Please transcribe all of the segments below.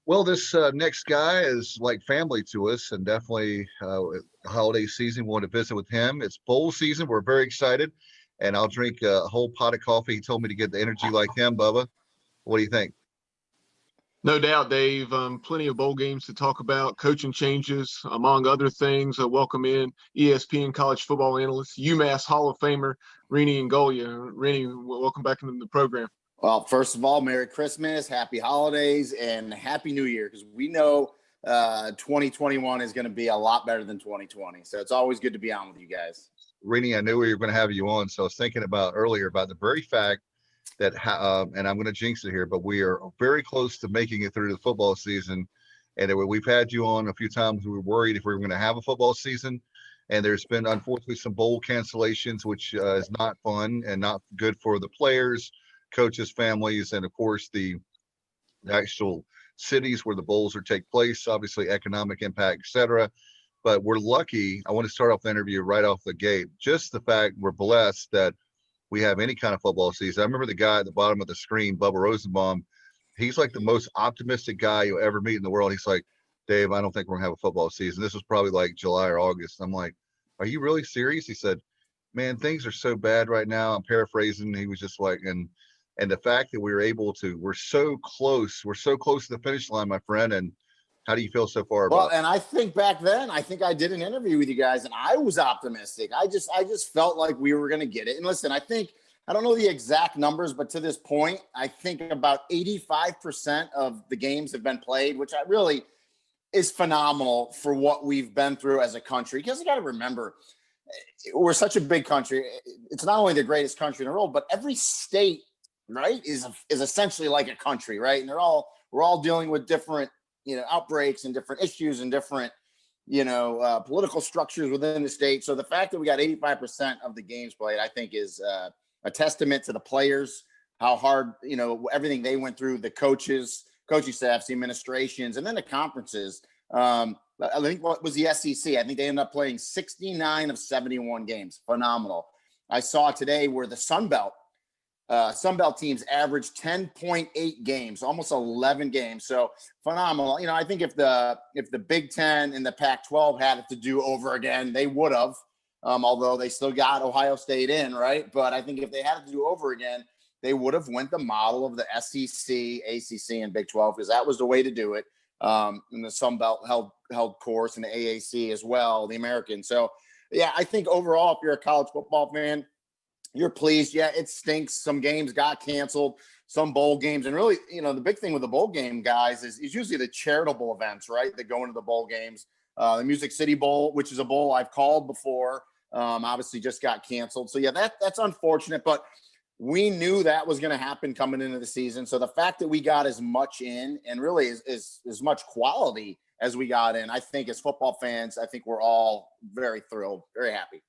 Well, this next guy is like family to us, and definitely holiday season. We want to visit with him. It's bowl season. We're very excited, and I'll drink a whole pot of coffee. He told me to get the energy like him, Bubba. What do you think? No doubt, Dave. Plenty of bowl games to talk about, coaching changes, among other things. Welcome in ESPN College Football Analyst, UMASS Hall of Famer, Rene Ingoglia. Rene, welcome back into the program. Well, first of all, Merry Christmas, Happy Holidays, and Happy New Year, because we know 2021 is going to be a lot better than 2020. So it's always good to be on with you guys. Rennie, I knew we were going to have you on, so I was thinking about earlier about the very fact that, and I'm going to jinx it here, but we are very close to making it through the football season. And we've had you on a few times. We were worried if we were going to have a football season. And there's been, unfortunately, some bowl cancellations, which is not fun and not good for the players, coaches, families, and of course the actual cities where the bowls are take place, obviously economic impact, etc. But we're lucky. I want to start off the interview right off the gate. Just the fact we're blessed that we have any kind of football season. I remember the guy at the bottom of the screen, Bubba Rosenbaum. He's like the most optimistic guy you'll ever meet in the world. He's like, Dave, I don't think we're gonna have a football season. This was probably like July or August. I'm like, are you really serious? He said, man, things are so bad right now. I'm paraphrasing. He was just like, and the fact that we were able to, we're so close to the finish line, my friend. And how do you feel so far about it? Well, and I think back then, I think I did an interview with you guys, and I was optimistic. I just felt like we were going to get it. And listen, I don't know the exact numbers, but to this point, I think about 85% of the games have been played, which I really is phenomenal for what we've been through as a country. Because you got to remember, we're such a big country. It's not only the greatest country in the world, but every state, right, is essentially like a country, right? And we're all dealing with different, outbreaks and different issues and different, political structures within the state. So the fact that we got 85% of the games played, I think is a testament to the players, how hard, everything they went through, the coaching staffs, the administrations, and then the conferences. I think what was the SEC? I think they ended up playing 69 of 71 games. Phenomenal. I saw today where the Sun Belt teams averaged 10.8 games, almost 11 games. So phenomenal. I think if the Big Ten and the Pac-12 had it to do over again, they would have, although they still got Ohio State in, right? But I think if they had it to do over again, they would have went the model of the SEC, ACC, and Big 12, because that was the way to do it. And the Sun Belt held course, and the AAC as well, the American. So, yeah, I think overall, if you're a college football fan, you're pleased. Yeah, it stinks. Some games got canceled, some bowl games. And really, the big thing with the bowl game, guys, is usually the charitable events, right, that go into the bowl games. The Music City Bowl, which is a bowl I've called before, obviously just got canceled. So, yeah, that's unfortunate. But we knew that was going to happen coming into the season. So the fact that we got as much in and really as much quality as we got in, I think as football fans, I think we're all very thrilled, very happy.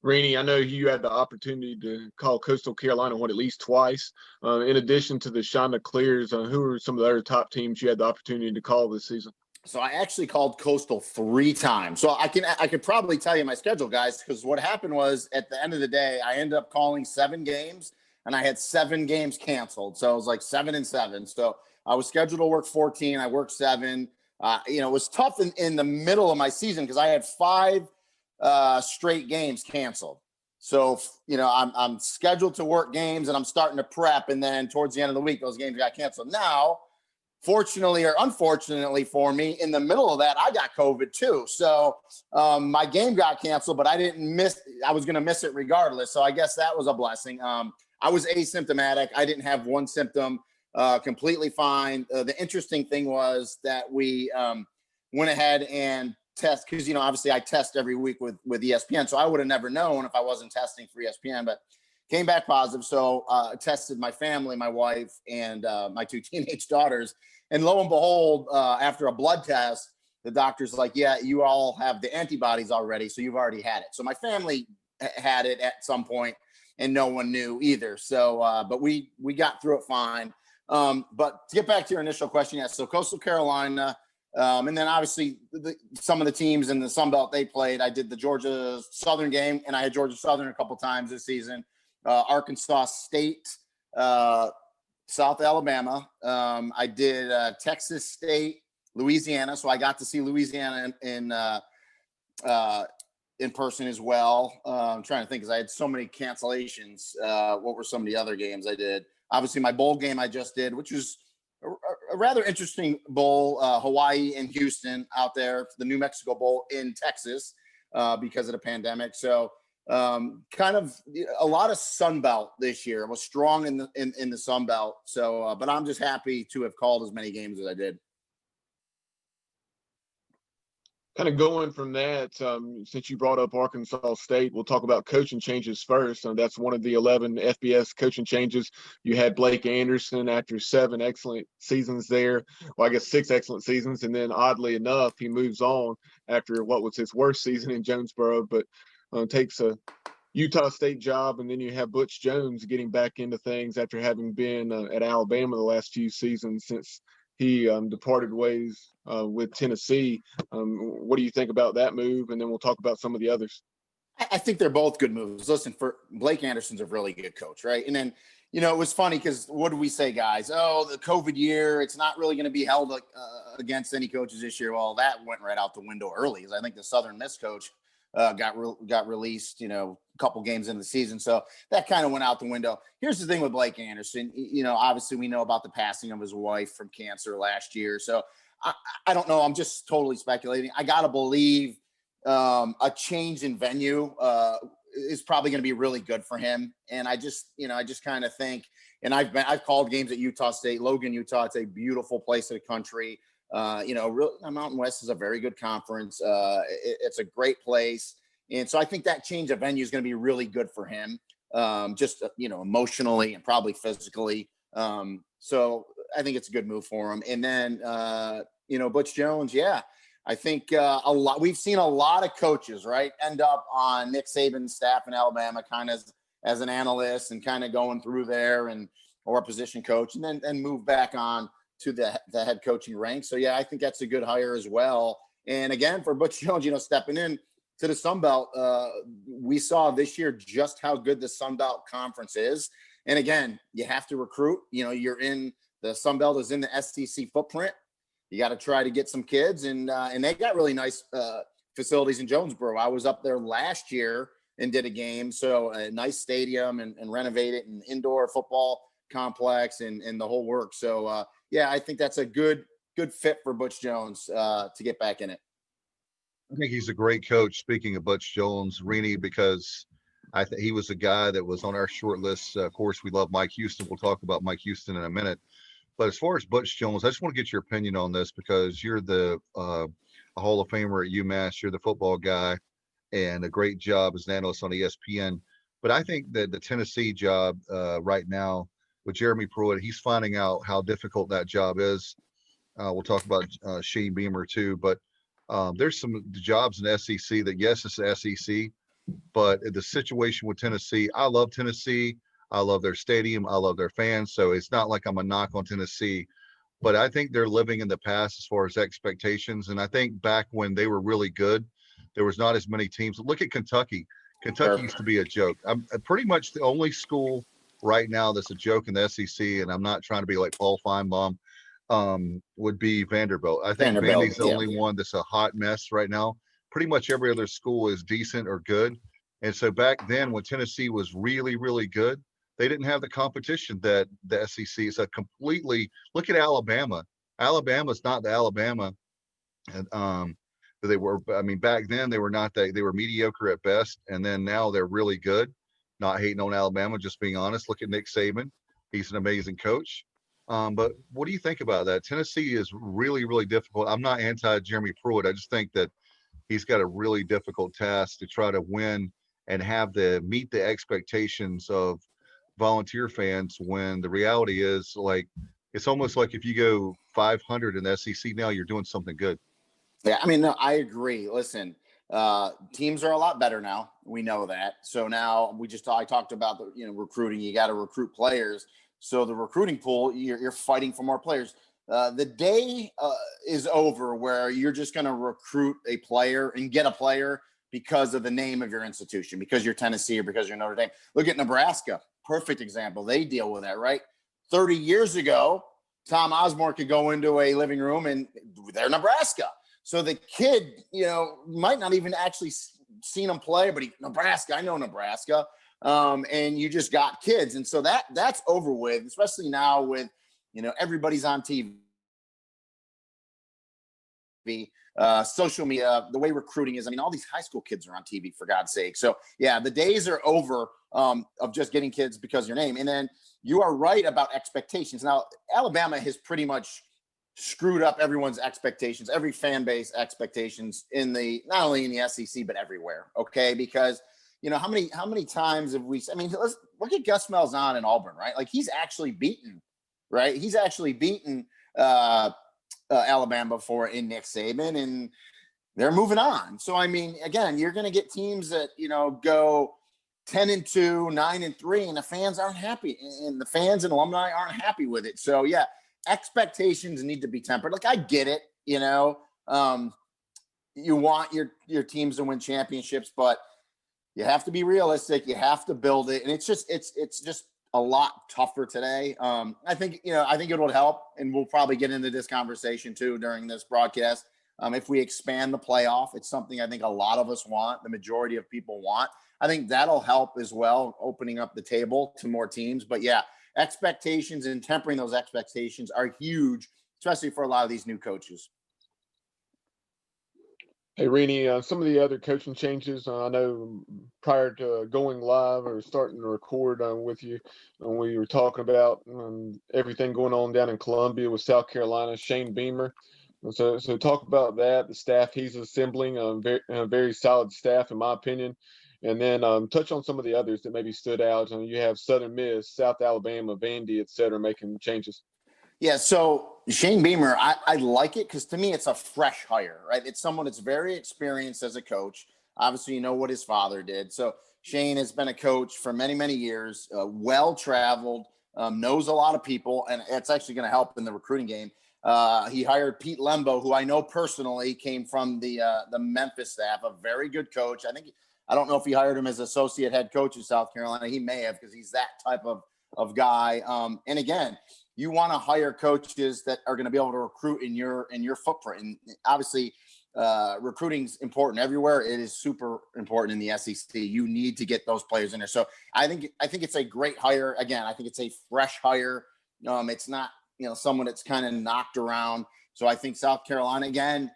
Rene, I know you had the opportunity to call Coastal Carolina at least twice. In addition to the Chanticleers, who are some of the other top teams you had the opportunity to call this season? So I actually called Coastal 3 times. So I could probably tell you my schedule, guys, because what happened was at the end of the day, I ended up calling 7 games, and I had 7 games canceled. So it was like 7 and 7. So I was scheduled to work 14. I worked 7. It was tough in the middle of my season because I had 5 straight games canceled. So, I'm scheduled to work games, and I'm starting to prep. And then towards the end of the week, those games got canceled. Now, fortunately or unfortunately for me, in the middle of that, I got COVID too. So my game got canceled, but I was going to miss it regardless. So I guess that was a blessing. I was asymptomatic. I didn't have one symptom, completely fine. The interesting thing was that we went ahead and test, because, obviously I test every week with ESPN. So I would have never known if I wasn't testing for ESPN, but came back positive. So tested my family, my wife, and my 2 teenage daughters. And lo and behold, after a blood test, the doctor's like, yeah, you all have the antibodies already. So you've already had it. So my family had it at some point, and no one knew either. So, but we got through it fine. But to get back to your initial question, yes. So Coastal Carolina, and then obviously some of the teams in the Sun Belt they played. I did the Georgia Southern game, and I had Georgia Southern a couple times this season. Arkansas State, South Alabama. I did Texas State, Louisiana. So I got to see Louisiana in person as well. I'm trying to think because I had so many cancellations. What were some of the other games I did? Obviously, my bowl game I just did, which was a rather interesting bowl. Hawaii and Houston out there, the New Mexico Bowl in Texas because of the pandemic. So kind of a lot of Sun Belt this year. I was strong in the Sun Belt. So, but I'm just happy to have called as many games as I did. Kind of going from that, since you brought up Arkansas State, we'll talk about coaching changes first. That's one of the 11 FBS coaching changes. You had Blake Anderson after 7 excellent seasons there. Well, I guess 6 excellent seasons. And then oddly enough, he moves on after what was his worst season in Jonesboro, but takes a Utah State job. And then you have Butch Jones getting back into things after having been at Alabama the last few seasons since he departed ways with Tennessee. What do you think about that move? And then we'll talk about some of the others. I think they're both good moves. Listen, for Blake Anderson's a really good coach, right? And then, it was funny because what did we say, guys? Oh, the COVID year, it's not really going to be held against any coaches this year. Well, that went right out the window early because I think the Southern Miss coach got released, a couple games in the season. So that kind of went out the window. Here's the thing with Blake Anderson. Obviously we know about the passing of his wife from cancer last year. So I don't know. I'm just totally speculating. I got to believe a change in venue is probably going to be really good for him. And I just kind of think, and I've called games at Utah State, Logan, Utah. It's a beautiful place in the country. Mountain West is a very good conference. It's a great place. And so I think that change of venue is going to be really good for him, just, emotionally and probably physically. So I think it's a good move for him. And then, Butch Jones, yeah, I think we've seen a lot of coaches, right, end up on Nick Saban's staff in Alabama kind of as an analyst and kind of going through there or a position coach and then move back on to the head coaching ranks. So, yeah, I think that's a good hire as well. And again, for Butch Jones, stepping in to the Sun Belt, we saw this year just how good the Sun Belt Conference is. And again, you have to recruit. You're in the Sun Belt is in the SEC footprint. You got to try to get some kids, and they got really nice facilities in Jonesboro. I was up there last year and did a game, so a nice stadium and renovated an indoor football complex and the whole work. So yeah, I think that's a good fit for Butch Jones to get back in it. I think he's a great coach. Speaking of Butch Jones, Rene, because I think he was a guy that was on our short list. Of course, we love Mike Houston. We'll talk about Mike Houston in a minute. But as far as Butch Jones, I just want to get your opinion on this because you're the a Hall of Famer at UMass. You're the football guy, and a great job as an analyst on ESPN. But I think that the Tennessee job right now with Jeremy Pruitt, he's finding out how difficult that job is. We'll talk about Shane Beamer too, but there's some jobs in the SEC that, yes, it's the SEC, but the situation with Tennessee, I love Tennessee. I love their stadium. I love their fans. So it's not like I'm a knock on Tennessee, but I think they're living in the past as far as expectations. And I think back when they were really good, there was not as many teams. Look at Kentucky. Kentucky used to be a joke. I'm pretty much the only school right now that's a joke in the SEC, and I'm not trying to be like Paul Feinbaum, would be Vanderbilt. I think Vandy's the only one that's a hot mess right now. Pretty much every other school is decent or good. And so back then when Tennessee was really, really good, they didn't have the competition that the SEC is. A completely look at Alabama. Alabama's not the Alabama that they were. I mean, back then they were not that. They were mediocre at best, and then now they're really good. Not hating on Alabama, just being honest. Look at Nick Saban. He's an amazing coach. But what do you think about that? Tennessee is really, really difficult. I'm not anti Jeremy Pruitt. I just think that he's got a really difficult task to try to win and meet the expectations of volunteer fans when the reality is like it's almost like if you go 500 in the SEC now, you're doing something good. Yeah, I mean, no, I agree. Listen, teams are a lot better now. We know that. So now I talked about the recruiting. You got to recruit players. So the recruiting pool, you're fighting for more players. The day is over where you're just going to recruit a player and get a player because of the name of your institution, because you're Tennessee or because you're Notre Dame. Look at Nebraska. Perfect example. They deal with that, right? 30 years ago, Tom Osborne could go into a living room and they're Nebraska. So the kid, might not even actually seen him play, but Nebraska, I know Nebraska. And you just got kids. And so that's over with, especially now with, everybody's on TV. Social media, the way recruiting is. I mean, all these high school kids are on TV, for God's sake. So yeah, the days are over of just getting kids because of your name. And then you are right about expectations. Now, Alabama has pretty much screwed up everyone's expectations, every fan base expectations not only in the SEC, but everywhere. Okay. Because how many times have let's look at Gus Malzahn in Auburn, right? Like he's actually beaten Alabama before in Nick Saban, and they're moving on. So, again, you're going to get teams that, go 10-2, 9-3, and the fans aren't happy, and the fans and alumni aren't happy with it. So, yeah, expectations need to be tempered. Like, I get it, you want your teams to win championships, but you have to be realistic. You have to build it. And it's just a lot tougher today. I think it would help, and we'll probably get into this conversation too during this broadcast. If we expand the playoff, it's something I think a lot of us want, the majority of people want. I think that'll help as well, opening up the table to more teams. But yeah, expectations and tempering those expectations are huge, especially for a lot of these new coaches. Hey, Rene, some of the other coaching changes, I know prior to going live or starting to record with you, we were talking about everything going on down in Columbia with South Carolina, Shane Beamer. So talk about that, the staff he's assembling, a very solid staff, in my opinion. And then touch on some of the others that maybe stood out. You have Southern Miss, South Alabama, Vandy, et cetera, making changes. Yeah, so Shane Beamer, I like it because to me it's a fresh hire, right? It's someone that's very experienced as a coach. Obviously, you know what his father did. So Shane has been a coach for many, many years, well-traveled, knows a lot of people, and it's actually going to help in the recruiting game. He hired Pete Lembo, who I know personally came from the Memphis staff, a very good coach. I don't know if he hired him as associate head coach in South Carolina. He may have, because he's that type of guy. And again, you want to hire coaches that are going to be able to recruit in your footprint. And obviously, recruiting's important everywhere. It is super important in the SEC. You need to get those players in there. So I think it's a great hire. Again, I think it's a fresh hire. It's not someone that's kind of knocked around. So I think South Carolina, again,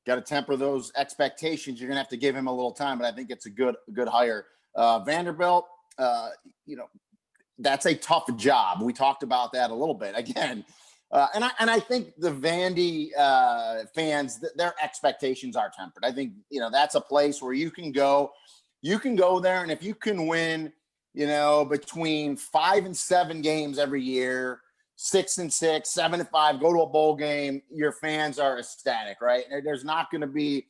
got to temper those expectations. You're going to have to give him a little time, but I think it's a good hire. Vanderbilt, that's a tough job. We talked about that a little bit again. And I think the Vandy fans, their expectations are tempered. I think, that's a place where you can go there. And if you can win, between 5 and 7 games every year, 6 and 6, 7 and 5, go to a bowl game, your fans are ecstatic, right? There's not going to be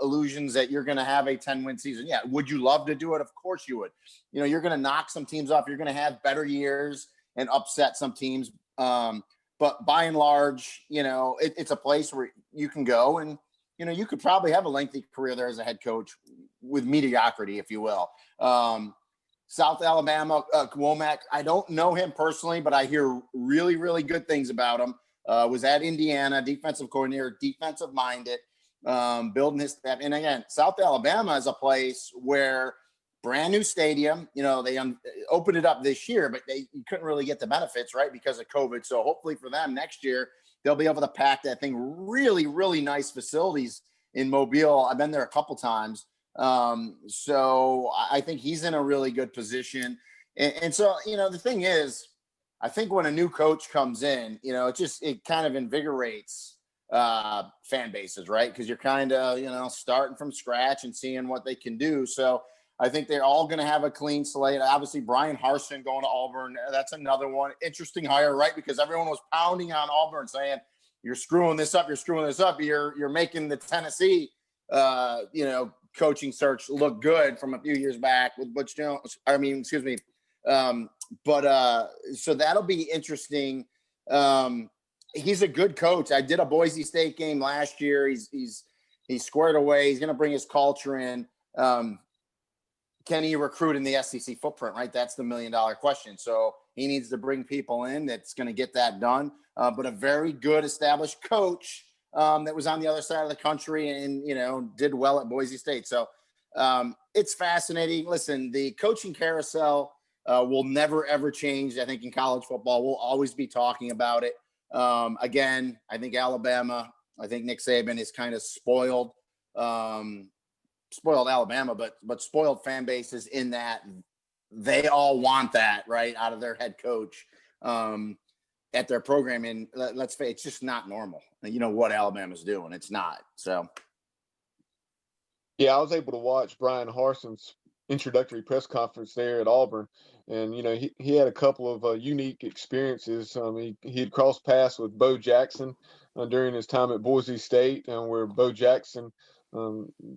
illusions that you're going to have a 10-win season. Yeah. Would you love to do it? Of course you would. You're going to knock some teams off. You're going to have better years and upset some teams. But by and large, it's a place where you can go and, you could probably have a lengthy career there as a head coach with mediocrity, if you will. South Alabama, Womack, I don't know him personally, but I hear really, really good things about him. Was at Indiana, defensive coordinator, defensive minded, building his staff. And again, South Alabama is a place where brand new stadium, they opened it up this year, but you couldn't really get the benefits, right, because of COVID. So hopefully for them next year, they'll be able to pack that thing. Really, really nice facilities in Mobile. I've been there a couple times. So I think he's in a really good position. And so, the thing is, I think when a new coach comes in, it kind of invigorates fan bases, right? Because you're kind of, starting from scratch and seeing what they can do. So I think they're all going to have a clean slate. Obviously, Brian Harsin going to Auburn, that's another one. Interesting hire, right? Because everyone was pounding on Auburn saying, you're screwing this up. You're making the Tennessee, coaching search look good from a few years back with Butch Jones. So that'll be interesting. He's a good coach. I did a Boise State game last year. He's squared away. He's going to bring his culture in. Can he recruit in the SEC footprint, right? That's the $1 million question. So he needs to bring people in that's going to get that done. But a very good established coach that was on the other side of the country and, did well at Boise State. So it's fascinating. Listen, the coaching carousel will never, ever change. I think in college football, we'll always be talking about it. Again, I think Nick Saban is kind of spoiled Alabama, but spoiled fan bases in that they all want that right out of their head coach at their program. And let's face it, it's just not normal. What Alabama's doing. It's not. So. Yeah, I was able to watch Brian Harson's introductory press conference there at Auburn. And, he had a couple of unique experiences. He had crossed paths with Bo Jackson during his time at Boise State, where Bo Jackson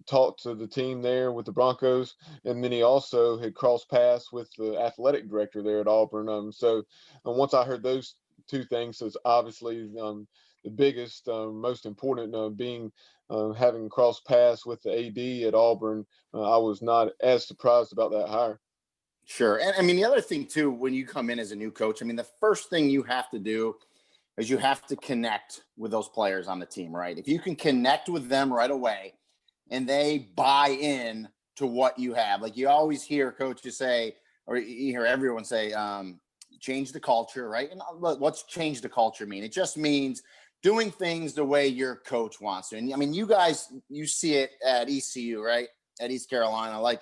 talked to the team there with the Broncos. And then he also had crossed paths with the athletic director there at Auburn. So once I heard those two things, it's obviously the biggest, most important being having crossed paths with the AD at Auburn. I was not as surprised about that hire. Sure. And I mean, the other thing too, when you come in as a new coach, I mean, the first thing you have to do is you have to connect with those players on the team, right? If you can connect with them right away and they buy in to what you have, like you always hear coaches say, or you hear everyone say, change the culture, right? And what's change the culture mean? It just means doing things the way your coach wants to. And I mean, you guys, you see it at ECU, right? At East Carolina, like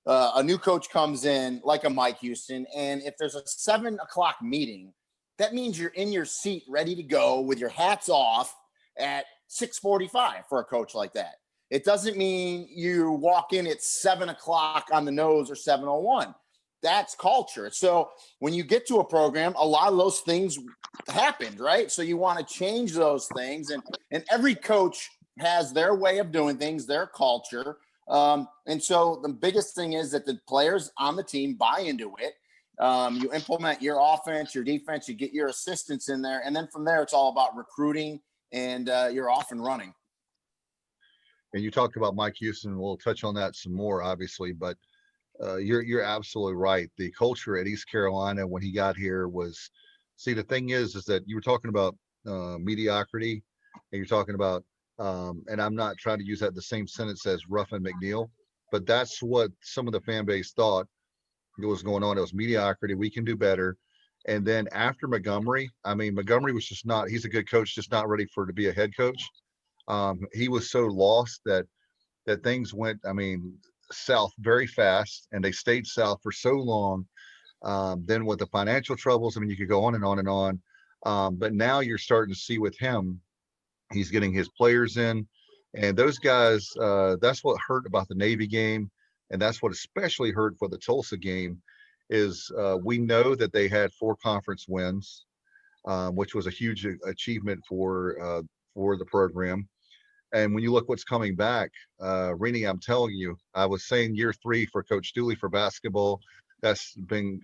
a new coach comes in like a Mike Houston. And if there's a 7:00 meeting, that means you're in your seat, ready to go with your hats off at 6:45 for a coach like that. It doesn't mean you walk in at 7:00 on the nose or 7:01. That's culture. So when you get to a program, a lot of those things happened, right? So you want to change those things. And every coach has their way of doing things, their culture. And so the biggest thing is that the players on the team buy into it. You implement your offense, your defense, you get your assistants in there. And then from there, it's all about recruiting and you're off and running. And you talked about Mike Houston. We'll touch on that some more, obviously, but you're absolutely right. The culture at East Carolina when he got here was, see, the thing is that you were talking about mediocrity, and you're talking about, and I'm not trying to use that in the same sentence as Ruffin McNeil, but that's what some of the fan base thought was going on. It was mediocrity. We can do better. And then after Montgomery, I mean, Montgomery was just not, he's a good coach, just not ready to be a head coach. He was so lost that things went, I mean, south very fast, and they stayed south for so long. Then with the financial troubles, I mean, you could go on and on and on. But now you're starting to see with him, he's getting his players in, and those guys, that's what hurt about the Navy game. And that's what especially hurt for the Tulsa game is we know that they had 4 conference wins, which was a huge achievement for the program. And when you look what's coming back, Rene, I'm telling you, I was saying year 3 for Coach Dooley for basketball. That's been,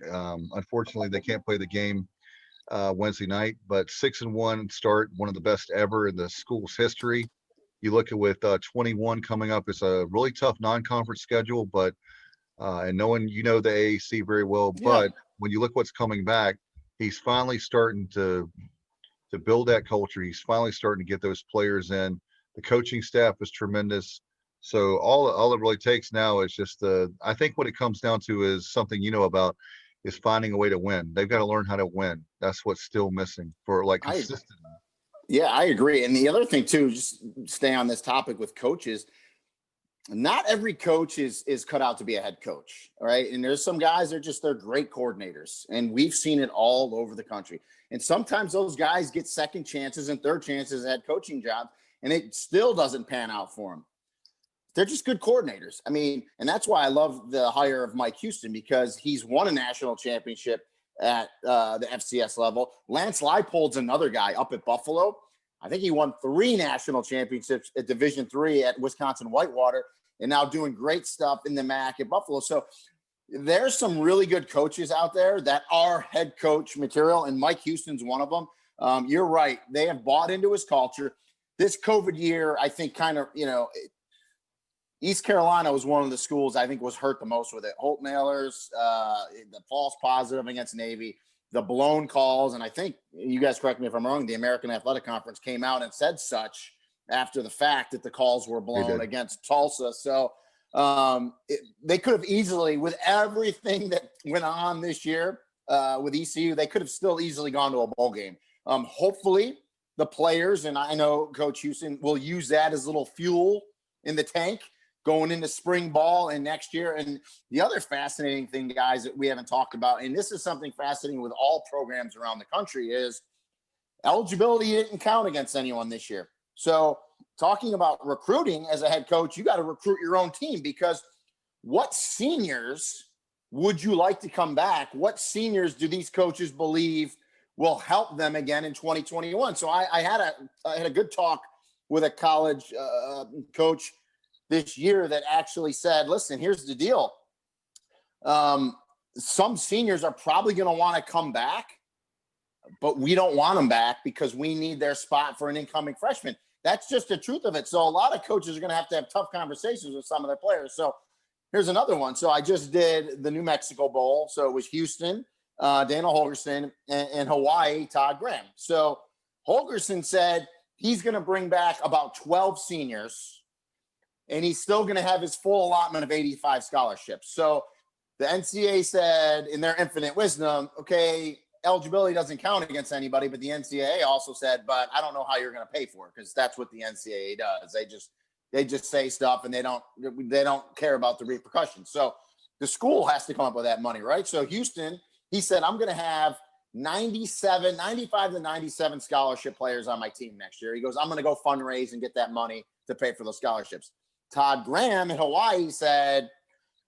unfortunately, they can't play the game Wednesday night, but 6-1 start, one of the best ever in the school's history. You look at with 21 coming up, it's a really tough non-conference schedule, but and knowing the AAC very well, but when you look what's coming back, he's finally starting to build that culture. He's finally starting to get those players in. The coaching staff is tremendous. So all it really takes now is just I think what it comes down to is something about is finding a way to win. They've got to learn how to win. That's what's still missing for consistent. Yeah, I agree. And the other thing too, just stay on this topic with coaches. Not every coach is cut out to be a head coach. All right. And there's some guys they're great coordinators. And we've seen it all over the country. And sometimes those guys get second chances and third chances at coaching jobs, and it still doesn't pan out for them. They're just good coordinators. I mean, and that's why I love the hire of Mike Houston, because he's won a national championship at the FCS level. Lance Leipold's another guy up at Buffalo. I think he won 3 national championships at Division III at Wisconsin Whitewater, and now doing great stuff in the MAC at Buffalo. So there's some really good coaches out there that are head coach material, and Mike Houston's one of them. You're right. They have bought into his culture. This COVID year, I think East Carolina was one of the schools I think was hurt the most with it. Holt Nailers, the false positive against Navy. the blown calls. And I think, you guys correct me if I'm wrong, the American Athletic Conference came out and said such after the fact that the calls were blown against Tulsa. So they could have easily, with everything that went on this year with ECU, they could have still easily gone to a bowl game. Hopefully the players, and I know Coach Houston, will use that as a little fuel in the tank going into spring ball and next year. And the other fascinating thing, guys, that we haven't talked about, and this is something fascinating with all programs around the country, is eligibility didn't count against anyone this year. So talking about recruiting as a head coach, you got to recruit your own team, because what seniors would you like to come back? What seniors do these coaches believe will help them again in 2021? So I had a good talk with a college coach this year that actually said, listen, here's the deal. Some seniors are probably going to want to come back, but we don't want them back because we need their spot for an incoming freshman. That's just the truth of it. So a lot of coaches are going to have tough conversations with some of their players. So here's another one. So I just did the New Mexico Bowl. So it was Houston, Dana Holgorsen, and Hawaii, Todd Graham. So Holgorsen said he's going to bring back about 12 seniors, and he's still going to have his full allotment of 85 scholarships. So the NCAA said, in their infinite wisdom, okay, eligibility doesn't count against anybody, but the NCAA also said, but I don't know how you're going to pay for it, because that's what the NCAA does. They just say stuff, and they don't care about the repercussions. So the school has to come up with that money, right? So Houston, he said, I'm going to have 95 to 97 scholarship players on my team next year. He goes, I'm going to go fundraise and get that money to pay for those scholarships. Todd Graham in Hawaii said,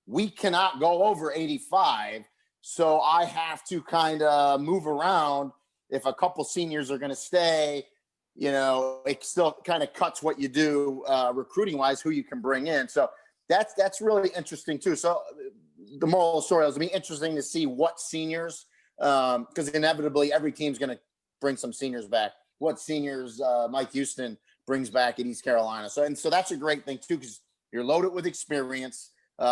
we cannot go over 85. So I have to kind of move around. If a couple seniors are going to stay, it still kind of cuts what you do recruiting wise, who you can bring in. So that's really interesting too. So the moral of the story is, it'll be interesting to see what seniors, because inevitably every team's going to bring some seniors back. What seniors Mike Houston brings back at East Carolina. So that's a great thing too, because you're loaded with experience.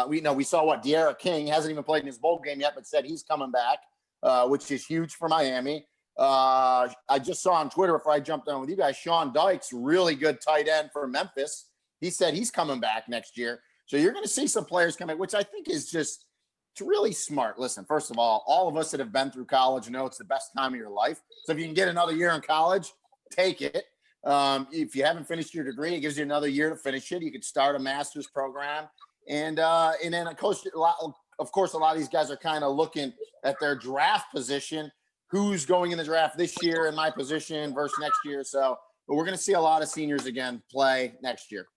We saw what De'Ara King hasn't even played in his bowl game yet, but said he's coming back, which is huge for Miami. I just saw on Twitter before I jumped on with you guys, Sean Dykes, really good tight end for Memphis. He said he's coming back next year. So you're going to see some players coming, which I think is it's really smart. Listen, first of all of us that have been through college know it's the best time of your life. So if you can get another year in college, take it. If you haven't finished your degree, it gives you another year to finish it. You could start a master's program. And then, of course, a lot of these guys are kind of looking at their draft position. Who's going in the draft this year in my position versus next year? So, but we're going to see a lot of seniors again play next year.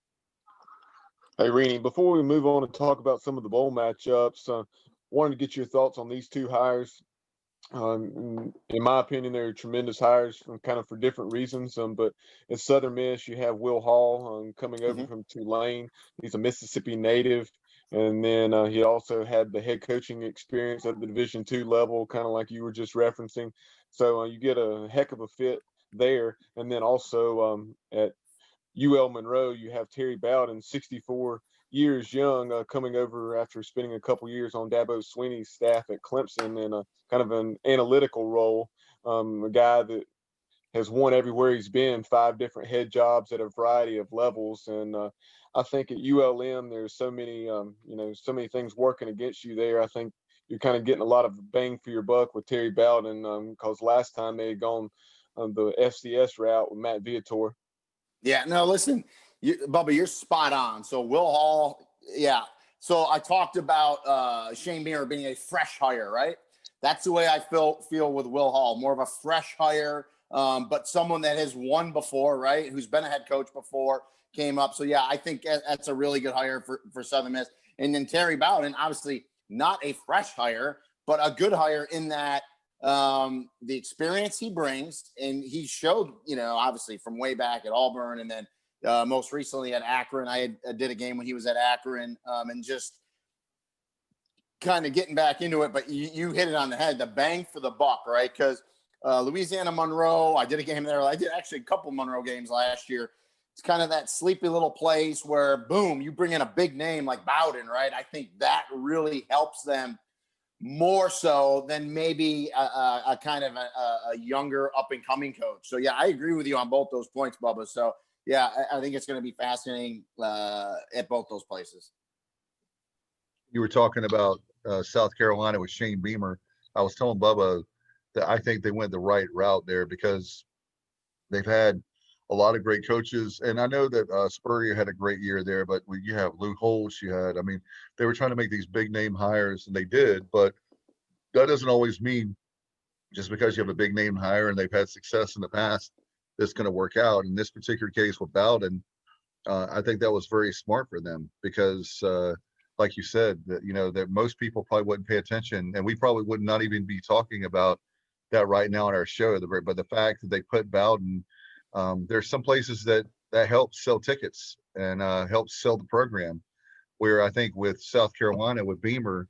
Hey, Rene, before we move on and talk about some of the bowl matchups, wanted to get your thoughts on these two hires. In my opinion, they're tremendous hires for different reasons. But at Southern Miss, you have Will Hall coming over from Tulane. He's a Mississippi native. And then he also had the head coaching experience at the Division II level, kind of like you were just referencing. So you get a heck of a fit there. And then also at UL Monroe, you have Terry Bowden, 64 years young, coming over after spending a couple years on Dabo Swinney's staff at Clemson in a kind of an analytical role. A guy that has won everywhere he's been, 5 different head jobs at a variety of levels. And I think at ULM, there's so many things working against you there. I think you're kind of getting a lot of bang for your buck with Terry Bowden, because last time they had gone the FCS route with Matt Viator. Yeah, no, listen, Bubba, you're spot on. So Will Hall, yeah. So I talked about Shane Beamer being a fresh hire, right? That's the way I feel with Will Hall, more of a fresh hire, but someone that has won before, right? Who's been a head coach before, came up. So yeah, I think that's a really good hire for Southern Miss. And then Terry Bowden, obviously not a fresh hire, but a good hire in that the experience he brings, and he showed, obviously from way back at Auburn, and then most recently at Akron. I did a game when he was at Akron, and just kind of getting back into it. But you hit it on the head, the bang for the buck, right? Because Louisiana Monroe, I did a game there. I did actually a couple Monroe games last year. It's kind of that sleepy little place where, boom, you bring in a big name like Bowden, right? I think that really helps them more so than maybe a kind of a younger up and coming coach. So yeah, I agree with you on both those points, Bubba. So yeah, I think it's going to be fascinating at both those places. You were talking about South Carolina with Shane Beamer. I was telling Bubba that I think they went the right route there because they've had a lot of great coaches. And I know that Spurrier had a great year there, but when you have Lou Holtz, they were trying to make these big name hires, and they did, but that doesn't always mean just because you have a big name hire and they've had success in the past, that's going to work out. In this particular case with Bowden, I think that was very smart for them because, like you said, that most people probably wouldn't pay attention, and we probably would not even be talking about that right now on our show. But the fact that they put Bowden, there's some places that helps sell tickets and helps sell the program. Where I think with South Carolina, with Beamer,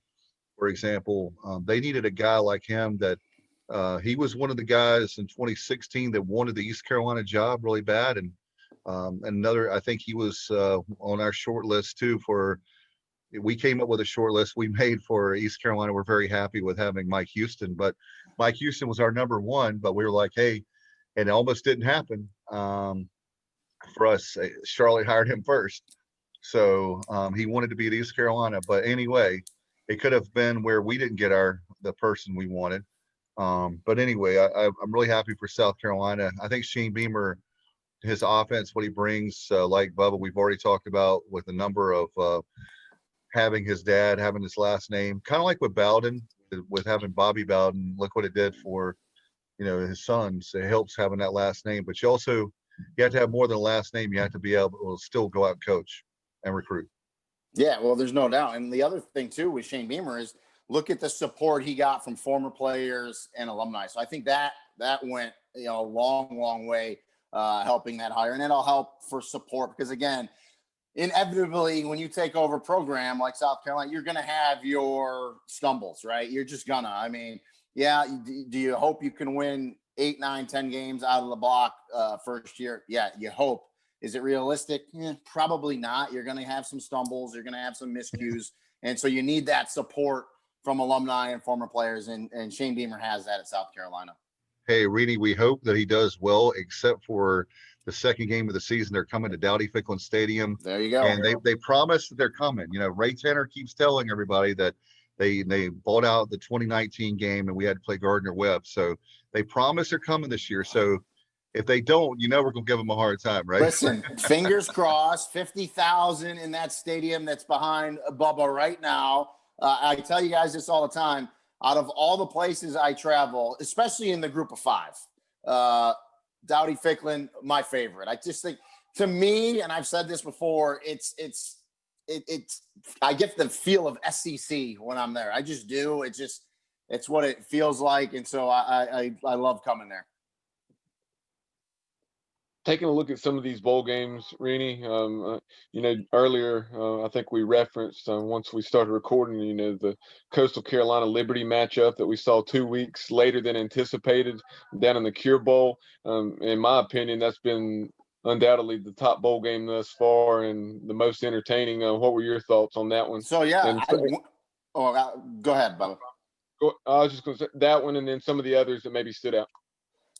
for example, they needed a guy like him that he was one of the guys in 2016 that wanted the East Carolina job really bad. And I think he was on our short list too. We came up with a short list we made for East Carolina. We're very happy with having Mike Houston, but Mike Houston was our number one, but we were like, hey, and it almost didn't happen for us. Charlotte hired him first. So he wanted to be at East Carolina, but anyway, it could have been where we didn't get the person we wanted. But anyway, I'm really happy for South Carolina. I think Shane Beamer, his offense, what he brings, like Bubba, we've already talked about with a number of having his dad, having his last name, kind of like with Bowden, with having Bobby Bowden. Look what it did for, his sons. It helps having that last name, but you have to have more than a last name. You have to be able to still go out and coach and recruit. Yeah, well, there's no doubt. And the other thing too with Shane Beamer is look at the support he got from former players and alumni. So I think that went a long way helping that hire, and it'll help for support because again, inevitably when you take over a program like South Carolina, you're going to have your stumbles, right? You're just gonna. I mean, yeah. Do you hope you can win 8, 9, 10 games out of the block first year? Yeah, you hope. Is it realistic? Probably not. You're going to have some stumbles. You're going to have some miscues. And so you need that support from alumni and former players. And Shane Beamer has that at South Carolina. Hey, Rene, we hope that he does well, except for the second game of the season. They're coming to Dowdy-Ficklin Stadium. There you go. And they promise that they're coming. Ray Tanner keeps telling everybody that they bought out the 2019 game and we had to play Gardner-Webb. So they promise they're coming this year. So if they don't, we're going to give them a hard time, right? Listen, fingers crossed, 50,000 in that stadium that's behind Bubba right now. I tell you guys this all the time. Out of all the places I travel, especially in the group of 5, Dowdy-Ficklin, my favorite. I just think, to me, and I've said this before, it's I get the feel of SEC when I'm there. I just do. It's what it feels like. And so I love coming there. Taking a look at some of these bowl games, Rene, earlier, I think we referenced once we started recording, the Coastal Carolina Liberty matchup that we saw 2 weeks later than anticipated down in the Cure Bowl. In my opinion, that's been undoubtedly the top bowl game thus far and the most entertaining. What were your thoughts on that one? So, yeah. Go ahead, Bubba. I was just going to say that one and then some of the others that maybe stood out.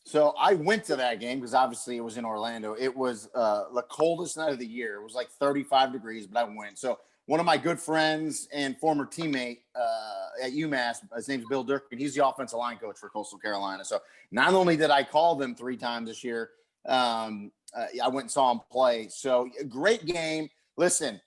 So I went to that game because obviously it was in Orlando. It was the coldest night of the year. It was like 35 degrees, but I went. So one of my good friends and former teammate at UMass, his name's Bill Durkin. He's the offensive line coach for Coastal Carolina. So not only did I call them 3 times this year, I went and saw him play. So a great game. Listen,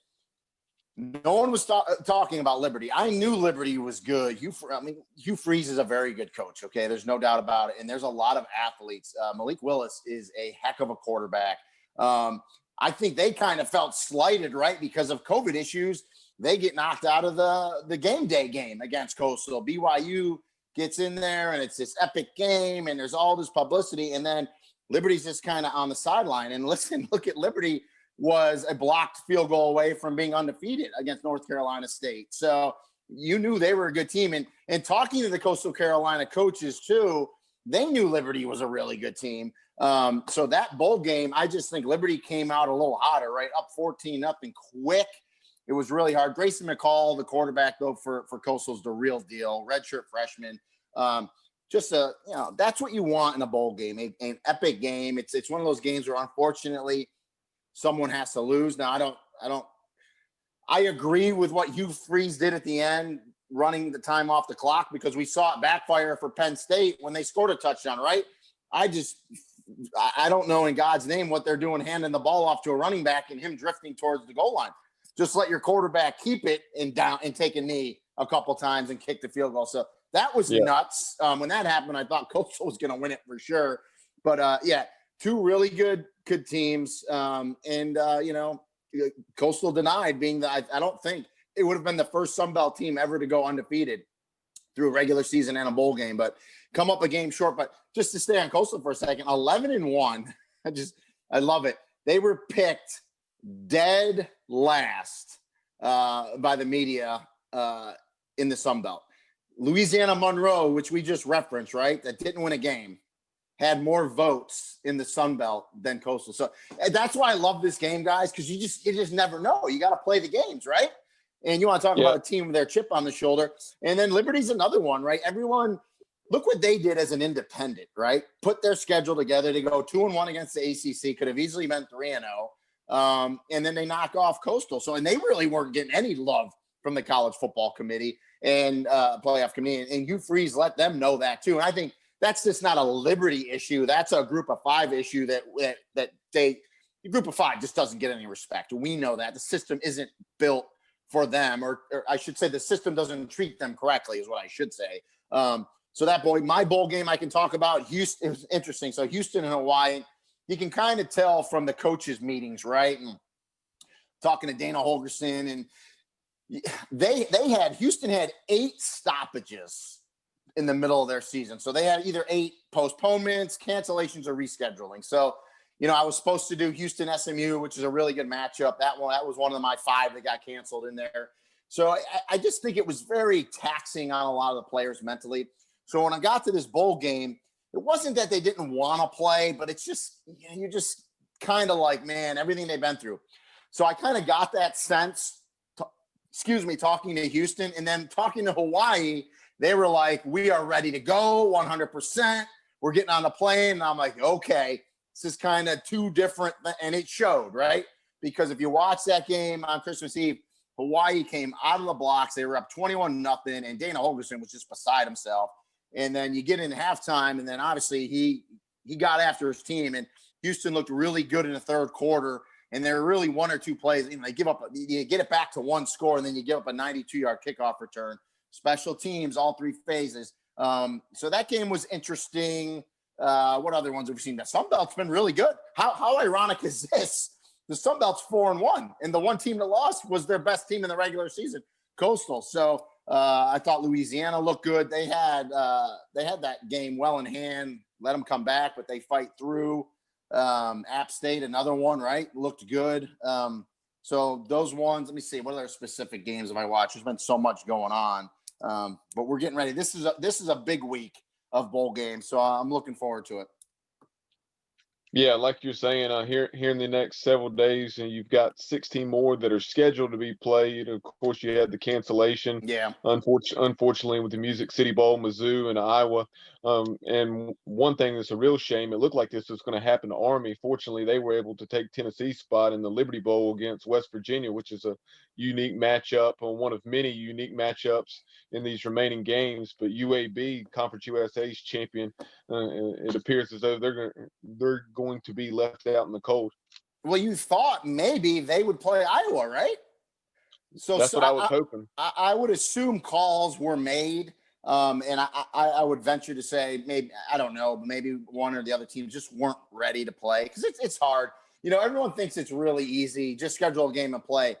no one was talking about Liberty. I knew Liberty was good. Hugh Freeze is a very good coach. Okay, there's no doubt about it. And there's a lot of athletes. Malik Willis is a heck of a quarterback. I think they kind of felt slighted, right, because of COVID issues. They get knocked out of the game day game against Coastal. BYU gets in there, and it's this epic game, and there's all this publicity. And then Liberty's just kind of on the sideline. And listen, look at Liberty. Was a blocked field goal away from being undefeated against North Carolina State. So you knew they were a good team. And talking to the Coastal Carolina coaches too, they knew Liberty was a really good team. So that bowl game, I just think Liberty came out a little hotter, right? Up 14-0 quick. It was really hard. Grayson McCall, the quarterback, though, for Coastal's the real deal. Redshirt freshman. That's what you want in a bowl game, an epic game. It's one of those games where, unfortunately, someone has to lose. Now, I agree with what Hugh Freeze did at the end, running the time off the clock, because we saw it backfire for Penn State when they scored a touchdown, right? I don't know in God's name what they're doing, handing the ball off to a running back and him drifting towards the goal line. Just let your quarterback keep it and take a knee a couple times and kick the field goal. So that was nuts. When that happened, I thought Coastal was going to win it for sure. But two really good teams. Coastal denied being I don't think it would have been the first Sun Belt team ever to go undefeated through a regular season and a bowl game, but come up a game short. But just to stay on Coastal for a second, 11-1. I love it. They were picked dead last by the media in the Sun Belt. Louisiana Monroe, which we just referenced, right, that didn't win a game, had more votes in the Sun Belt than Coastal. So that's why I love this game, guys, because you just never know. You got to play the games, right? And you want to talk about a team with their chip on the shoulder. And then Liberty's another one, right? Everyone, look what they did as an independent, right? Put their schedule together to go 2-1 against the ACC. Could have easily been 3-0. And then they knock off Coastal. So, and they really weren't getting any love from the college football committee and playoff committee. And Hugh Freeze let them know that too. And I think that's just not a Liberty issue. That's a group of five issue that the group of five just doesn't get any respect. We know that the system isn't built for them, or I should say the system doesn't treat them correctly is what I should say. So my bowl game I can talk about. Houston, it was interesting. So Houston and Hawaii, you can kind of tell from the coaches meetings, right? And talking to Dana Holgerson, and Houston had 8 stoppages in the middle of their season. So they had either 8 postponements, cancellations, or rescheduling. So, I was supposed to do Houston SMU, which is a really good matchup. That was one of my 5 that got canceled in there. So I just think it was very taxing on a lot of the players mentally. So when I got to this bowl game, it wasn't that they didn't want to play, but it's just, you're just kind of like, man, everything they've been through. So I kind of got that sense, talking to Houston, and then talking to Hawaii. They were like, we are ready to go 100%. We're getting on the plane. And I'm like, okay, this is kind of 2 different, and it showed, right? Because if you watch that game on Christmas Eve, Hawaii came out of the blocks. They were up 21-0, and Dana Holgerson was just beside himself. And then you get in halftime, and then obviously he got after his team, and Houston looked really good in the third quarter. And there were really 1 or 2 plays. They give up, you get it back to 1 score, and then you give up a 92-yard kickoff return. Special teams, all 3 phases. So that game was interesting. What other ones have we seen? The Sun Belt's been really good. How ironic is this? The Sun Belt's 4-1, and the one team that lost was their best team in the regular season, Coastal. So I thought Louisiana looked good. They had that game well in hand. Let them come back, but they fight through. App State, another one, right? Looked good. So those ones. Let me see. What other specific games have I watched? There's been so much going on. But we're getting ready. This is a big week of bowl games, so I'm looking forward to it. Yeah, like you're saying, here in the next several days, and you've got 16 more that are scheduled to be played. Of course, you had the cancellation. Yeah. Unfortunately, with the Music City Bowl, Mizzou and Iowa. And one thing that's a real shame, it looked like this was going to happen to Army. Fortunately, they were able to take Tennessee's spot in the Liberty Bowl against West Virginia, which is a unique matchup, or one of many unique matchups in these remaining games. But UAB, Conference USA's champion, it appears as though they're going to be left out in the cold. Well, you thought maybe they would play Iowa, right? So that's what I was hoping. I would assume calls were made, and I would venture to say maybe, I don't know, but maybe one or the other teams just weren't ready to play, because it's hard. Everyone thinks it's really easy. Just schedule a game and play.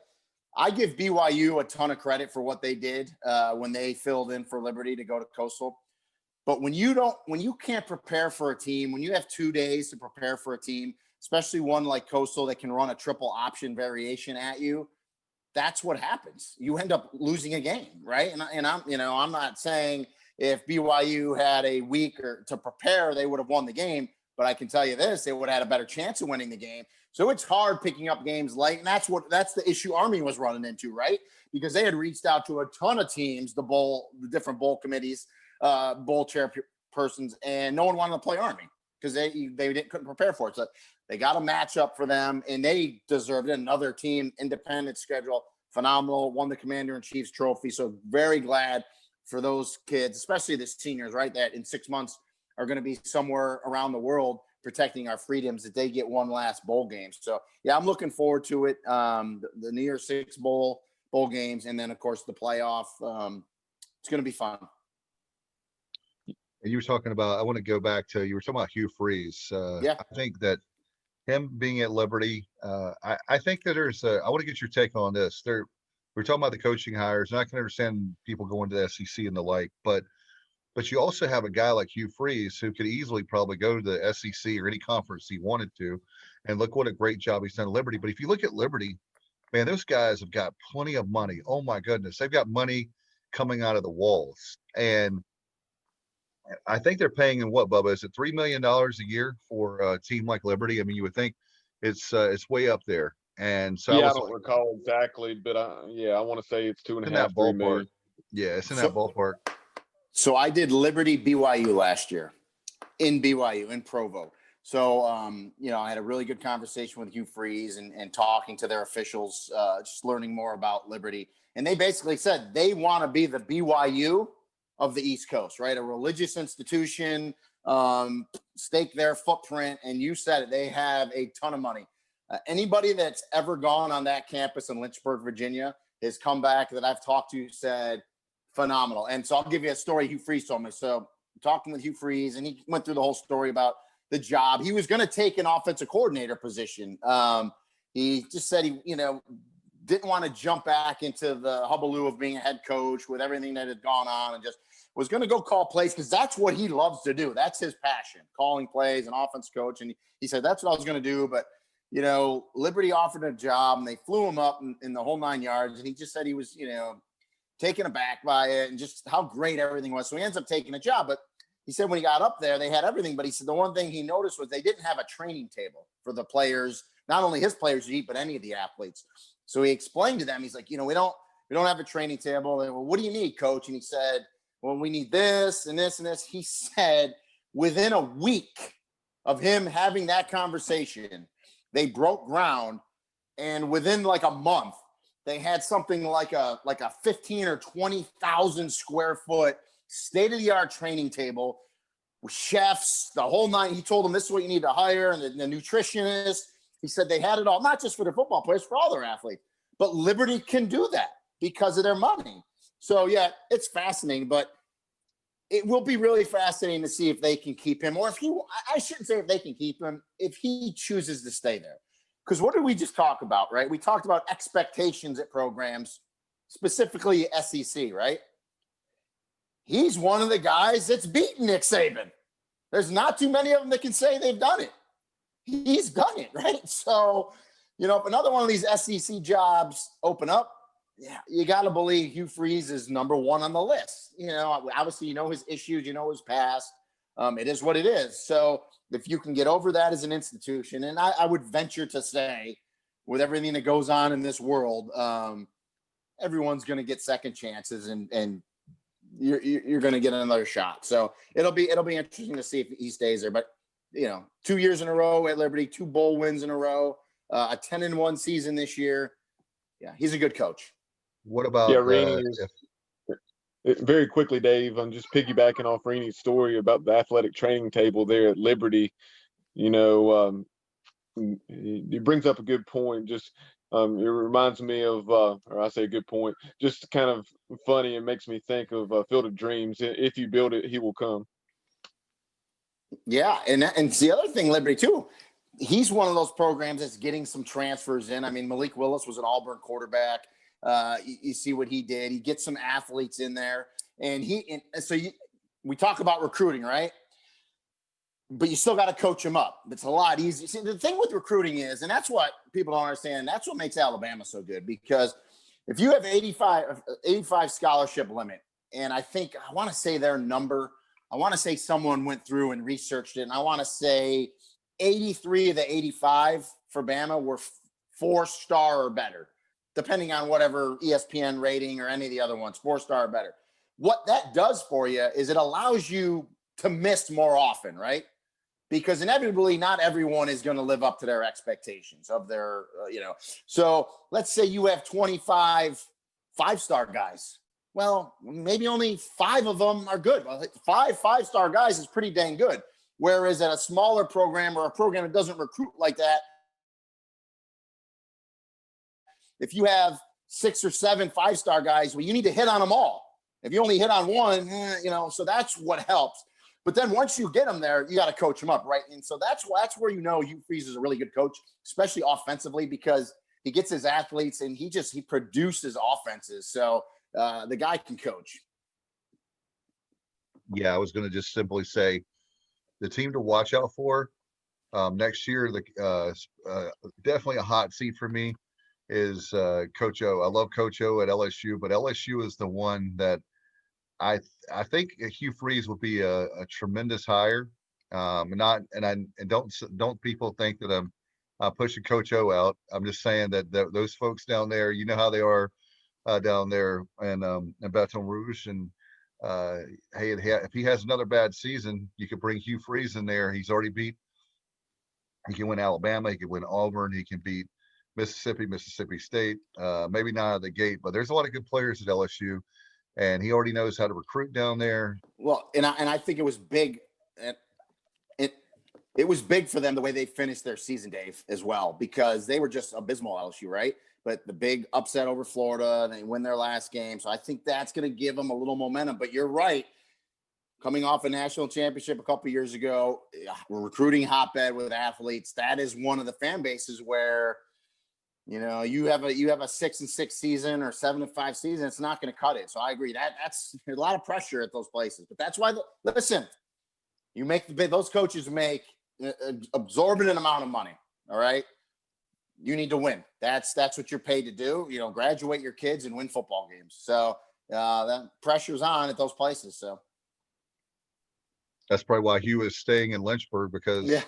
I give BYU a ton of credit for what they did when they filled in for Liberty to go to Coastal. But when you can't prepare for a team, when you have 2 days to prepare for a team, especially one like Coastal that can run a triple option variation at you, that's what happens. You end up losing a game, right? And I'm not saying if BYU had a week to prepare, they would have won the game. But I can tell you this, they would have had a better chance of winning the game. So it's hard picking up games late. And that's the issue Army was running into, right? Because they had reached out to a ton of teams, the different bowl committees, bowl chairpersons, and no one wanted to play Army because couldn't prepare for it. So they got a matchup for them, and they deserved it. Another team, independent schedule, phenomenal, won the Commander-in-Chief's trophy. So very glad for those kids, especially the seniors, right, that in 6 months are going to be somewhere around the world protecting our freedoms, that they get one last bowl game. So, yeah, I'm looking forward to it. The New Year's Six bowl games, and then, of course, the playoff. It's going to be fun. And you were talking about, I want to go back to, you were talking about Hugh Freeze. Yeah. I think that him being at Liberty, I think that I want to get your take on this. We're talking about the coaching hires, and I can understand people going to the SEC and the like, but you also have a guy like Hugh Freeze who could easily probably go to the SEC or any conference he wanted to, and look what a great job he's done at Liberty. But if you look at Liberty, man, those guys have got plenty of money. Oh my goodness, they've got money coming out of the walls, and I think they're paying in what, Bubba? Is it $3 million a year for a team like Liberty? I mean, you would think it's way up there. And so I don't recall exactly, but I want to say it's 2.5, $3 million. Yeah, it's in that ballpark. So I did Liberty BYU last year in BYU in Provo. So I had a really good conversation with Hugh Freeze and talking to their officials, just learning more about Liberty. And they basically said they want to be the BYU of the East Coast, right? A religious institution, stake their footprint. And you said it, they have a ton of money. Anybody that's ever gone on that campus in Lynchburg, Virginia, has come back that I've talked to said phenomenal. And so I'll give you a story Hugh Freeze told me. So I'm talking with Hugh Freeze, and he went through the whole story about the job. He was going to take an offensive coordinator position. He just said he, didn't want to jump back into the hullabaloo of being a head coach with everything that had gone on, and just was going to go call plays because that's what he loves to do. That's his passion, calling plays, an offense coach. And he said, that's what I was going to do. But, Liberty offered a job, and they flew him up in the whole 9 yards. And he just said he was, taken aback by it and just how great everything was. So he ends up taking a job. But he said when he got up there, they had everything. But he said the one thing he noticed was they didn't have a training table for the players, not only his players to eat, but any of the athletes. So he explained to them, he's like, we don't have a training table. They, well, what do you need, coach? And he said, well, we need this and this and this. He said within a week of him having that conversation, they broke ground. And within like a month, they had something like a 15 or 20,000 square foot state-of-the-art training table with chefs, the whole nine. He told them this is what you need to hire, and the nutritionist. He said they had it all, not just for their football players, for all their athletes. But Liberty can do that because of their money. So, yeah, it's fascinating. But it will be really fascinating to see if they can keep him. Or I shouldn't say if they can keep him, if he chooses to stay there. Because what did we just talk about, right? We talked about expectations at programs, specifically SEC, right? He's one of the guys that's beaten Nick Saban. There's not too many of them that can say they've done it. He's done it, right? So, if another one of these SEC jobs open up, yeah, you got to believe Hugh Freeze is number one on the list. Obviously, his issues, his past. It is what it is. So if you can get over that as an institution, and I would venture to say, with everything that goes on in this world, everyone's going to get second chances, and you're going to get another shot. So it'll be interesting to see if he stays there. But 2 years in a row at Liberty, 2 bowl wins in a row, a 10-1 season this year. Yeah, he's a good coach. What about Rene very quickly, Dave, I'm just piggybacking off Rene's story about the athletic training table there at Liberty. He brings up a good point. Just it reminds me of, or I say a good point, just kind of funny and makes me think of Field of Dreams. If you build it, he will come. Yeah, and the other thing, Liberty too, he's one of those programs that's getting some transfers in. I mean, Malik Willis was an Auburn quarterback. You see what he did. He gets some athletes in there, and we talk about recruiting, right? But you still got to coach them up. It's a lot easier. See, the thing with recruiting is, and that's what people don't understand, that's what makes Alabama so good, because if you have 85 scholarship limit, and I want to say their number I want to say someone went through and researched it, and I want to say 83 of the 85 for Bama were 4-star or better, depending on whatever ESPN rating or any of the other ones, 4-star or better. What that does for you is it allows you to miss more often, right? Because inevitably not everyone is going to live up to their expectations of their, So let's say you have 25 5-star guys. Well, maybe only 5 of them are good. Well, 5-star guys is pretty dang good. Whereas at a smaller program or a program that doesn't recruit like that, if you have 6 or 7 5-star guys, well, you need to hit on them all. If you only hit on one, so that's what helps. But then once you get them there, you got to coach them up, right? And so that's where Hugh Freeze is a really good coach, especially offensively, because he gets his athletes and he produces offenses. So the guy can coach. Yeah, I was going to just simply say the team to watch out for next year. Definitely a hot seat for me is Coach O. I love Coach O at LSU, but LSU is the one that I think Hugh Freeze will be a tremendous hire. Don't people think that I'm pushing Coach O out? I'm just saying that those folks down there, you know how they are down there in Baton Rouge, and hey, if he has another bad season, you could bring Hugh Freeze in there. He can win Alabama, he can win Auburn, he can beat Mississippi State. Maybe not out of the gate, but there's a lot of good players at LSU. And he already knows how to recruit down there. Well, and I think it was big. It was big for them the way they finished their season, Dave, as well, because they were just abysmal LSU, right? But the big upset over Florida, they win their last game. So I think that's going to give them a little momentum. But you're right. Coming off a national championship a couple years ago, we're recruiting hotbed with athletes. That is one of the fan bases where you have a 6-6 season or 7-5 season. It's not going to cut it. So I agree that's a lot of pressure at those places. But that's why those coaches make absorbent amount of money. All right, you need to win. That's what you're paid to do. Graduate your kids and win football games. So that pressure's on at those places. So that's probably why Hugh is staying in Lynchburg, because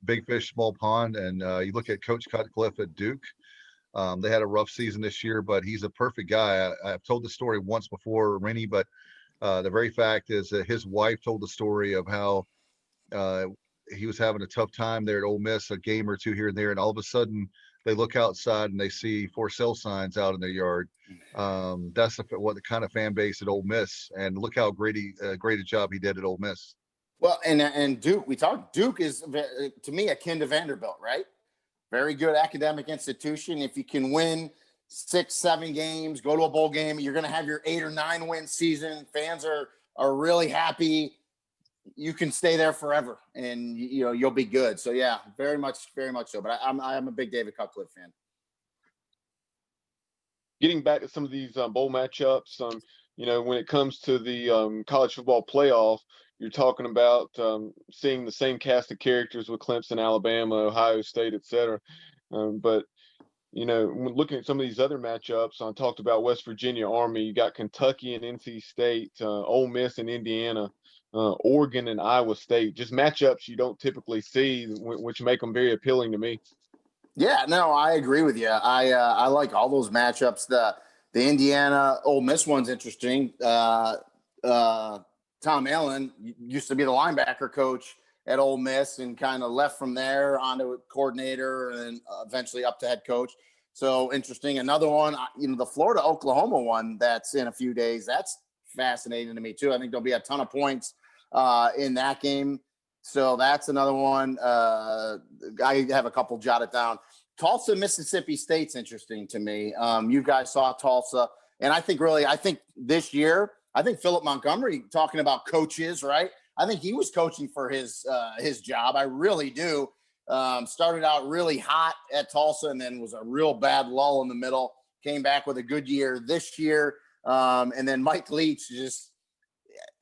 big fish, small pond. And you look at Coach Cutcliffe at Duke. They had a rough season this year, but he's a perfect guy. I've told the story once before, Rene, but the very fact is that his wife told the story of how he was having a tough time there at Ole Miss, a game or two here and there, and all of a sudden they look outside and they see for sale signs out in their yard. That's what the kind of fan base at Ole Miss, and look how great a job he did at Ole Miss. Well, and Duke, Duke is, to me, akin to Vanderbilt, right? Very good academic institution. If you can win 6-7 games, go to a bowl game, you're going to have your 8 or 9 win season. Fans are really happy. You can stay there forever, and you'll be good. So yeah, very much so. But I'm a big David Cutcliffe fan. Getting back to some of these bowl matchups, when it comes to the college football playoff, you're talking about seeing the same cast of characters with Clemson, Alabama, Ohio State, etc. But when looking at some of these other matchups, I talked about West Virginia, Army. You got Kentucky and NC State, Ole Miss and Indiana, Oregon and Iowa State. Just matchups you don't typically see, which make them very appealing to me. Yeah, no, I agree with you. I like all those matchups. The Indiana Ole Miss one's interesting. Tom Allen used to be the linebacker coach at Ole Miss and kind of left from there onto a coordinator and eventually up to head coach. So interesting. Another one, the Florida-Oklahoma one that's in a few days, that's fascinating to me too. I think there'll be a ton of points in that game. So that's another one. I have a couple jotted down. Tulsa, Mississippi State's interesting to me. You guys saw Tulsa. And I think this year, Philip Montgomery, talking about coaches, right? I think he was coaching for his job. I really do. Started out really hot at Tulsa and then was a real bad lull in the middle. Came back with a good year this year. And then Mike Leach,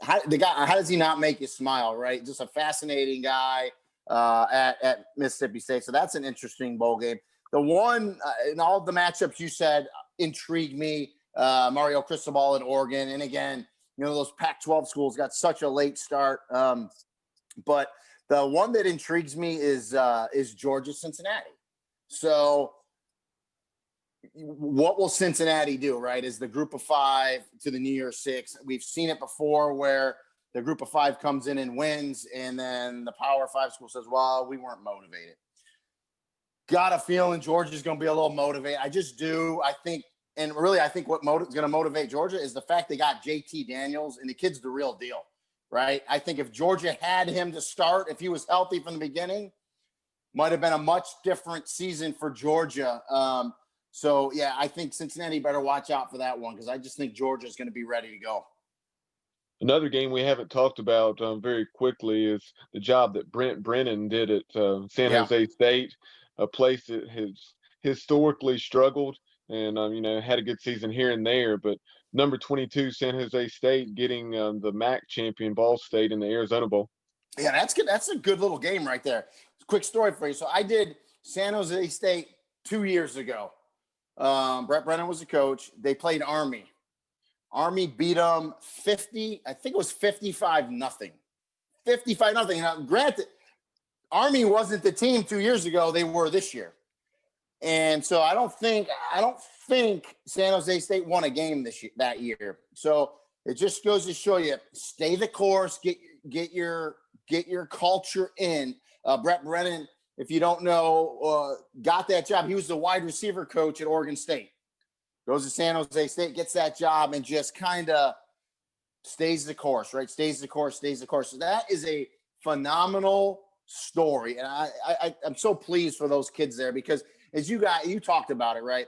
how does he not make you smile, right? Just a fascinating guy at Mississippi State. So that's an interesting bowl game. The one in all of the matchups you said intrigued me. Mario Cristobal in Oregon. And again, those Pac-12 schools got such a late start. But the one that intrigues me is Georgia, Cincinnati. So what will Cincinnati do, right? Is the group of 5 to the New Year's 6. We've seen it before where the group of 5 comes in and wins, and then the Power 5 school says, well, we weren't motivated. Got a feeling Georgia's going to be a little motivated. I just do. I think what is going to motivate Georgia is the fact they got JT Daniels, and the kid's the real deal, right? I think if Georgia had him to start, if he was healthy from the beginning, might have been a much different season for Georgia. So, yeah, I think Cincinnati better watch out for that one because I just think Georgia's going to be ready to go. Another game we haven't talked about very quickly is the job that Brent Brennan did at San Jose State, a place that has historically struggled and, had a good season here and there. But number 22, San Jose State, getting the MAC champion Ball State in the Arizona Bowl. Yeah, that's good. That's a good little game right there. Quick story for you. So I did San Jose State 2 years ago. Brett Brennan was the coach. They played Army. Army beat them 50. I think it was 55-0. 55-0. Now, granted, Army wasn't the team 2 years ago. They were this year. And so I don't think San Jose State won a game that year. So it just goes to show you, stay the course, get your culture in. Brett Brennan, if you don't know, got that job. He was the wide receiver coach at Oregon State. Goes to San Jose State, gets that job, and just kind of stays the course, right? Stays the course. So that is a phenomenal story. And I'm so pleased for those kids there because as you talked about it, right?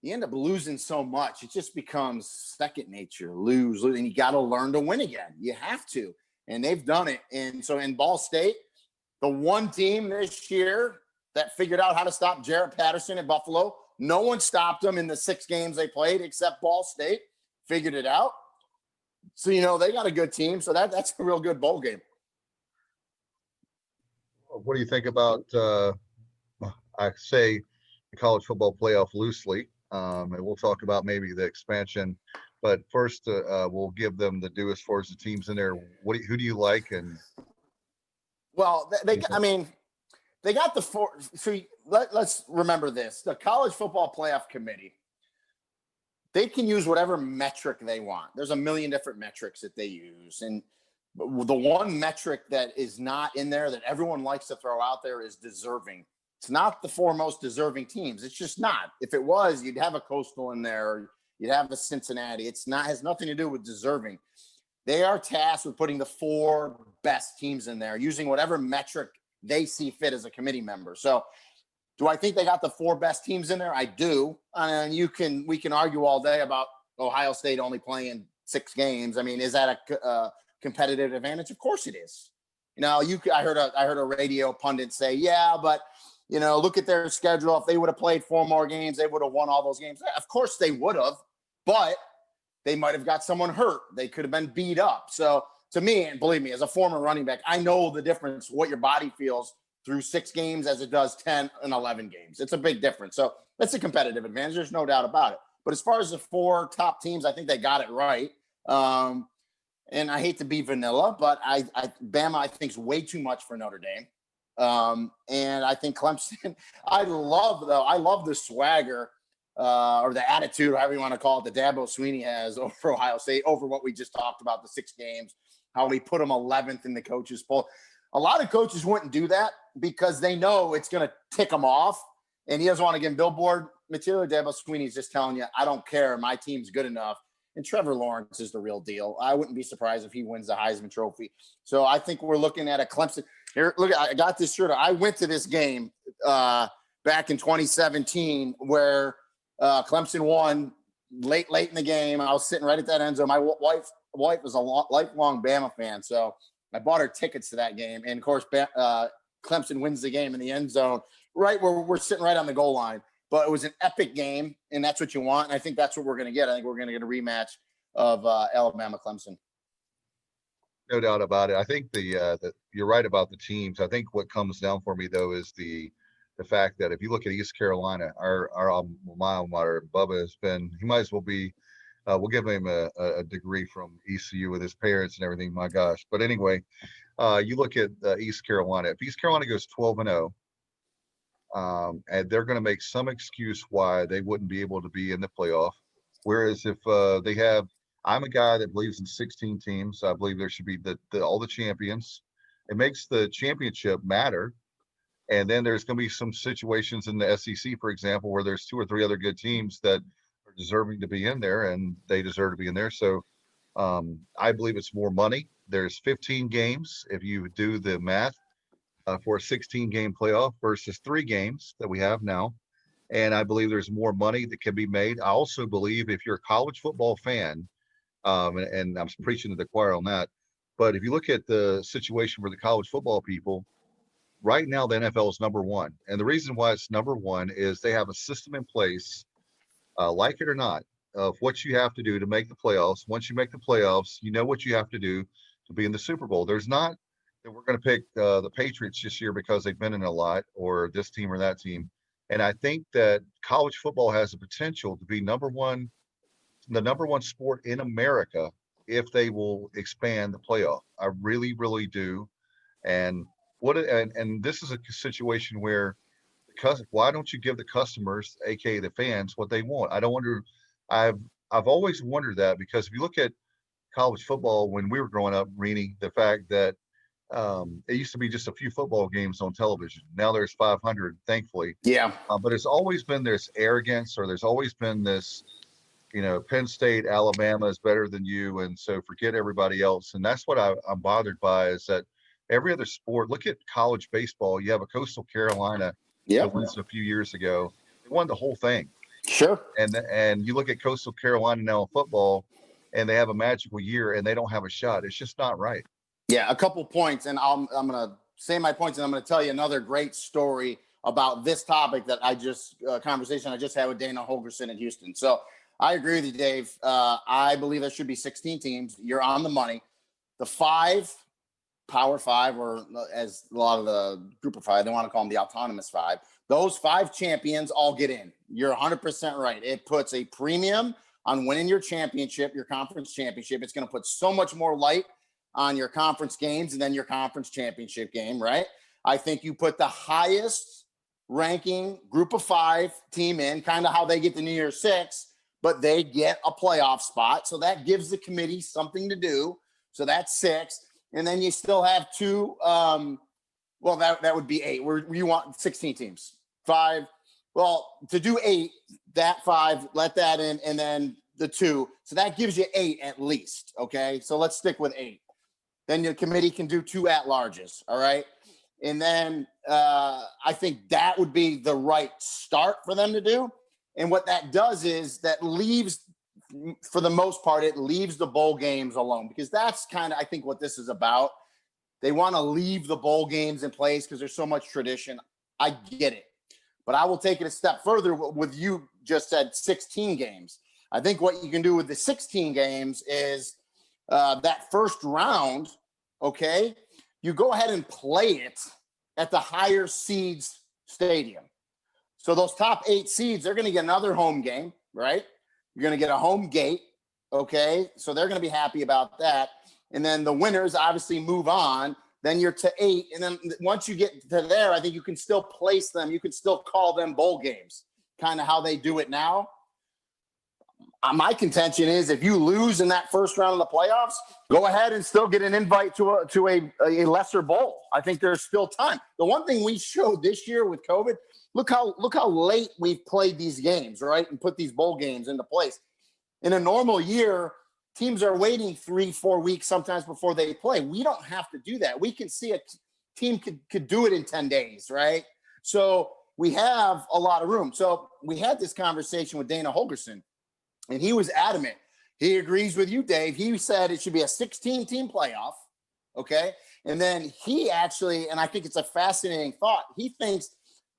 You end up losing so much. It just becomes second nature, lose, and you got to learn to win again. You have to. And they've done it. And so in Ball State, the one team this year that figured out how to stop Jarrett Patterson at Buffalo, no one stopped them in the 6 games they played except Ball State. Figured it out. So, they got a good team. So that's a real good bowl game. What do you think about, I say the college football playoff loosely, and we'll talk about maybe the expansion. But first, we'll give them the due as far as the teams in there. Who do you like? And well, they got the 4. So let's remember this: the College Football Playoff Committee, they can use whatever metric they want. There's a million different metrics that they use, and the one metric that is not in there that everyone likes to throw out there is deserving. It's not the 4 most deserving teams. It's just not. If it was, you'd have a Coastal in there, or you'd have a Cincinnati. It's not, has nothing to do with deserving. They are tasked with putting the 4 best teams in there, using whatever metric they see fit as a committee member. So do I think they got the 4 best teams in there? I do. And we can argue all day about Ohio State only playing 6 games. I mean, is that a competitive advantage? Of course it is. I heard a radio pundit say, yeah, but look at their schedule. If they would have played 4 more games, they would have won all those games. Of course they would have, but they might have got someone hurt. They could have been beat up. So to me, and believe me, as a former running back, I know the difference, what your body feels through 6 games as it does 10 and 11 games. It's a big difference. So that's a competitive advantage. There's no doubt about it. But as far as the 4 top teams, I think they got it right. And I hate to be vanilla, but Bama, I think, is way too much for Notre Dame. And I think Clemson, I love the swagger or the attitude, however you want to call it, that Dabo Swinney has over Ohio State, over what we just talked about, the 6 games, how we put them 11th in the coaches poll. A lot of coaches wouldn't do that because they know it's going to tick them off, and he doesn't want to give billboard material. Dabo Swinney's just telling you, I don't care. My team's good enough. And Trevor Lawrence is the real deal. I wouldn't be surprised if he wins the Heisman Trophy. So I think we're looking at a Clemson. Here, look, I got this shirt. I went to this game back in 2017 where Clemson won late in the game. I was sitting right at that end zone. My wife was a lifelong Bama fan, so I bought her tickets to that game. And, of course, Clemson wins the game in the end zone, right where we're sitting right on the goal line. But it was an epic game, and that's what you want. And I think that's what we're going to get. I think we're going to get a rematch of Alabama-Clemson. No doubt about it. I think you're right about the teams. I think what comes down for me, though, is the fact that if you look at East Carolina, our alma mater, Bubba he might as well be We'll give him a degree from ECU with his parents and everything. My gosh. But anyway, you look at East Carolina. If East Carolina goes 12-0, and they're going to make some excuse why they wouldn't be able to be in the playoff. Whereas if they have, I'm a guy that believes in 16 teams. I believe there should be all the champions. It makes the championship matter. And then there's going to be some situations in the SEC, for example, where there's 2 or 3 other good teams that are deserving to be in there, and they deserve to be in there. So I believe it's more money. There's 15 games if you do the math for a 16-game playoff versus 3 games that we have now. And I believe there's more money that can be made. I also believe if you're a college football fan, and I'm preaching to the choir on that, but if you look at the situation for the college football people, right now the NFL is number 1. And the reason why it's number 1 is they have a system in place, like it or not, of what you have to do to make the playoffs. Once you make the playoffs, you know what you have to do to be in the Super Bowl. There's not that we're going to pick the Patriots this year because they've been in a lot, or this team or that team. And I think that college football has the potential to be the number one sport in America if they will expand the playoff. I really, really do. And this is a situation where, because why don't you give the customers, aka the fans, what they want? I've always wondered that, because if you look at college football when we were growing up, Rene, the fact that it used to be just a few football games on television. Now there's 500, thankfully. Yeah. But it's always been this arrogance, or there's always been this, Penn State, Alabama is better than you, and so forget everybody else. And that's what I'm bothered by, is that every other sport, look at college baseball. You have a Coastal Carolina that wins a few years ago. They won the whole thing. Sure. And you look at Coastal Carolina now in football, and they have a magical year, and they don't have a shot. It's just not right. Yeah, a couple points, and I'm going to say my points, and I'm going to tell you another great story about this topic that conversation I just had with Dana Holgorsen in Houston. So I agree with you, Dave. I believe there should be 16 teams. You're on the money. The 5, Power 5, or as a lot of the Group of 5, they want to call them the Autonomous 5. Those 5 champions all get in. You're 100% right. It puts a premium on winning your championship, your conference championship. It's going to put so much more light on your conference games and then your conference championship game, right? I think you put the highest ranking Group of 5 team in, kind of how they get the New Year's 6, but they get a playoff spot. So that gives the committee something to do. So that's 6. And then you still have 2. That would be 8. We want 16 teams. 5. Well, to do 8, that 5, let that in, and then the 2. So that gives you 8 at least. Okay. So let's stick with 8. Then your committee can do 2 at-larges. All right. And then I think that would be the right start for them to do. And what that does is that leaves, for the most part, it leaves the bowl games alone, because that's kind of, I think, what this is about. They want to leave the bowl games in place because there's so much tradition. I get it. But I will take it a step further with you just said 16 games. I think what you can do with the 16 games is that first round, okay, you go ahead and play it at the higher seeds stadium. So those top 8 seeds, they're going to get another home game, right? You're going to get a home gate, okay? So they're going to be happy about that. And then the winners obviously move on. Then you're to 8. And then once you get to there, I think you can still place them. You can still call them bowl games, kind of how they do it now. My contention is if you lose in that first round of the playoffs, go ahead and still get an invite to a lesser bowl. I think there's still time. The one thing we showed this year with COVID, look how late we've played these games, right? And put these bowl games into place. In a normal year, teams are waiting 3-4 weeks sometimes before they play. We don't have to do that. We can see a team could do it in 10 days, right? So we have a lot of room. So we had this conversation with Dana Holgorsen, and he was adamant. He agrees with you, Dave. He said it should be a 16-team playoff, okay? And then he actually, and I think it's a fascinating thought, he thinks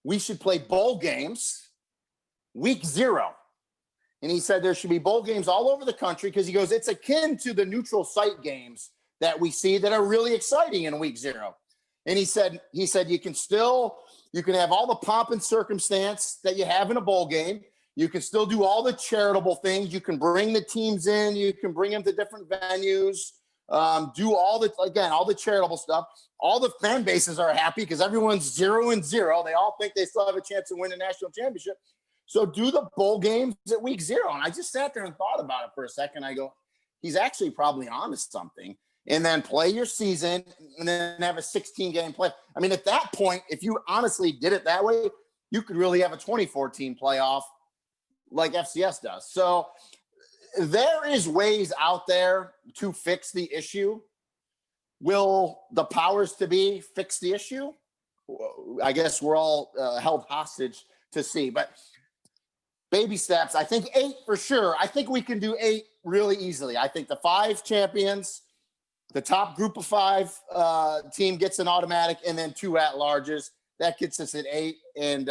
we should play bowl games week 0. And he said there should be bowl games all over the country because he goes, it's akin to the neutral site games that we see that are really exciting in week 0. And he said you can have all the pomp and circumstance that you have in a bowl game. You can still do all the charitable things. You can bring the teams in. You can bring them to different venues. Do all the charitable stuff. All the fan bases are happy because everyone's 0-0. They all think they still have a chance to win a national championship. So do the bowl games at week 0. And I just sat there and thought about it for a second. I go, he's actually probably onto something. And then play your season and then have a 16-game play. I mean, at that point, if you honestly did it that way, you could really have a 24-team playoff like FCS does. So there is ways out there to fix the issue. Will the powers to be fix the issue? I guess we're all held hostage to see. But baby steps. I think 8 for sure. I think we can do 8 really easily. I think the 5 champions, the top group of 5 team gets an automatic, and then 2 at-larges. That gets us at 8. And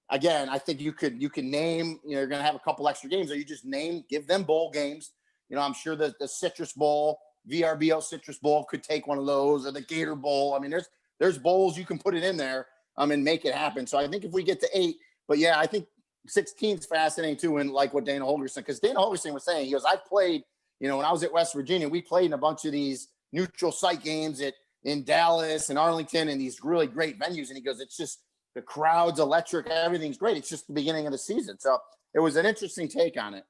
again, I think you can name, you're going to have a couple extra games, or you just give them bowl games. I'm sure that the Citrus Bowl, VRBO Citrus Bowl could take one of those, or the Gator Bowl. I mean, there's bowls you can put it in there and make it happen. So I think if we get to 8, but yeah, I think 16 is fascinating too. And like what Dana Holgorsen, because Dana Holgorsen was saying, he goes, I played, when I was at West Virginia, we played in a bunch of these neutral site games in Dallas and Arlington and these really great venues. And he goes, it's just the crowd's electric. Everything's great. It's just the beginning of the season. So it was an interesting take on it.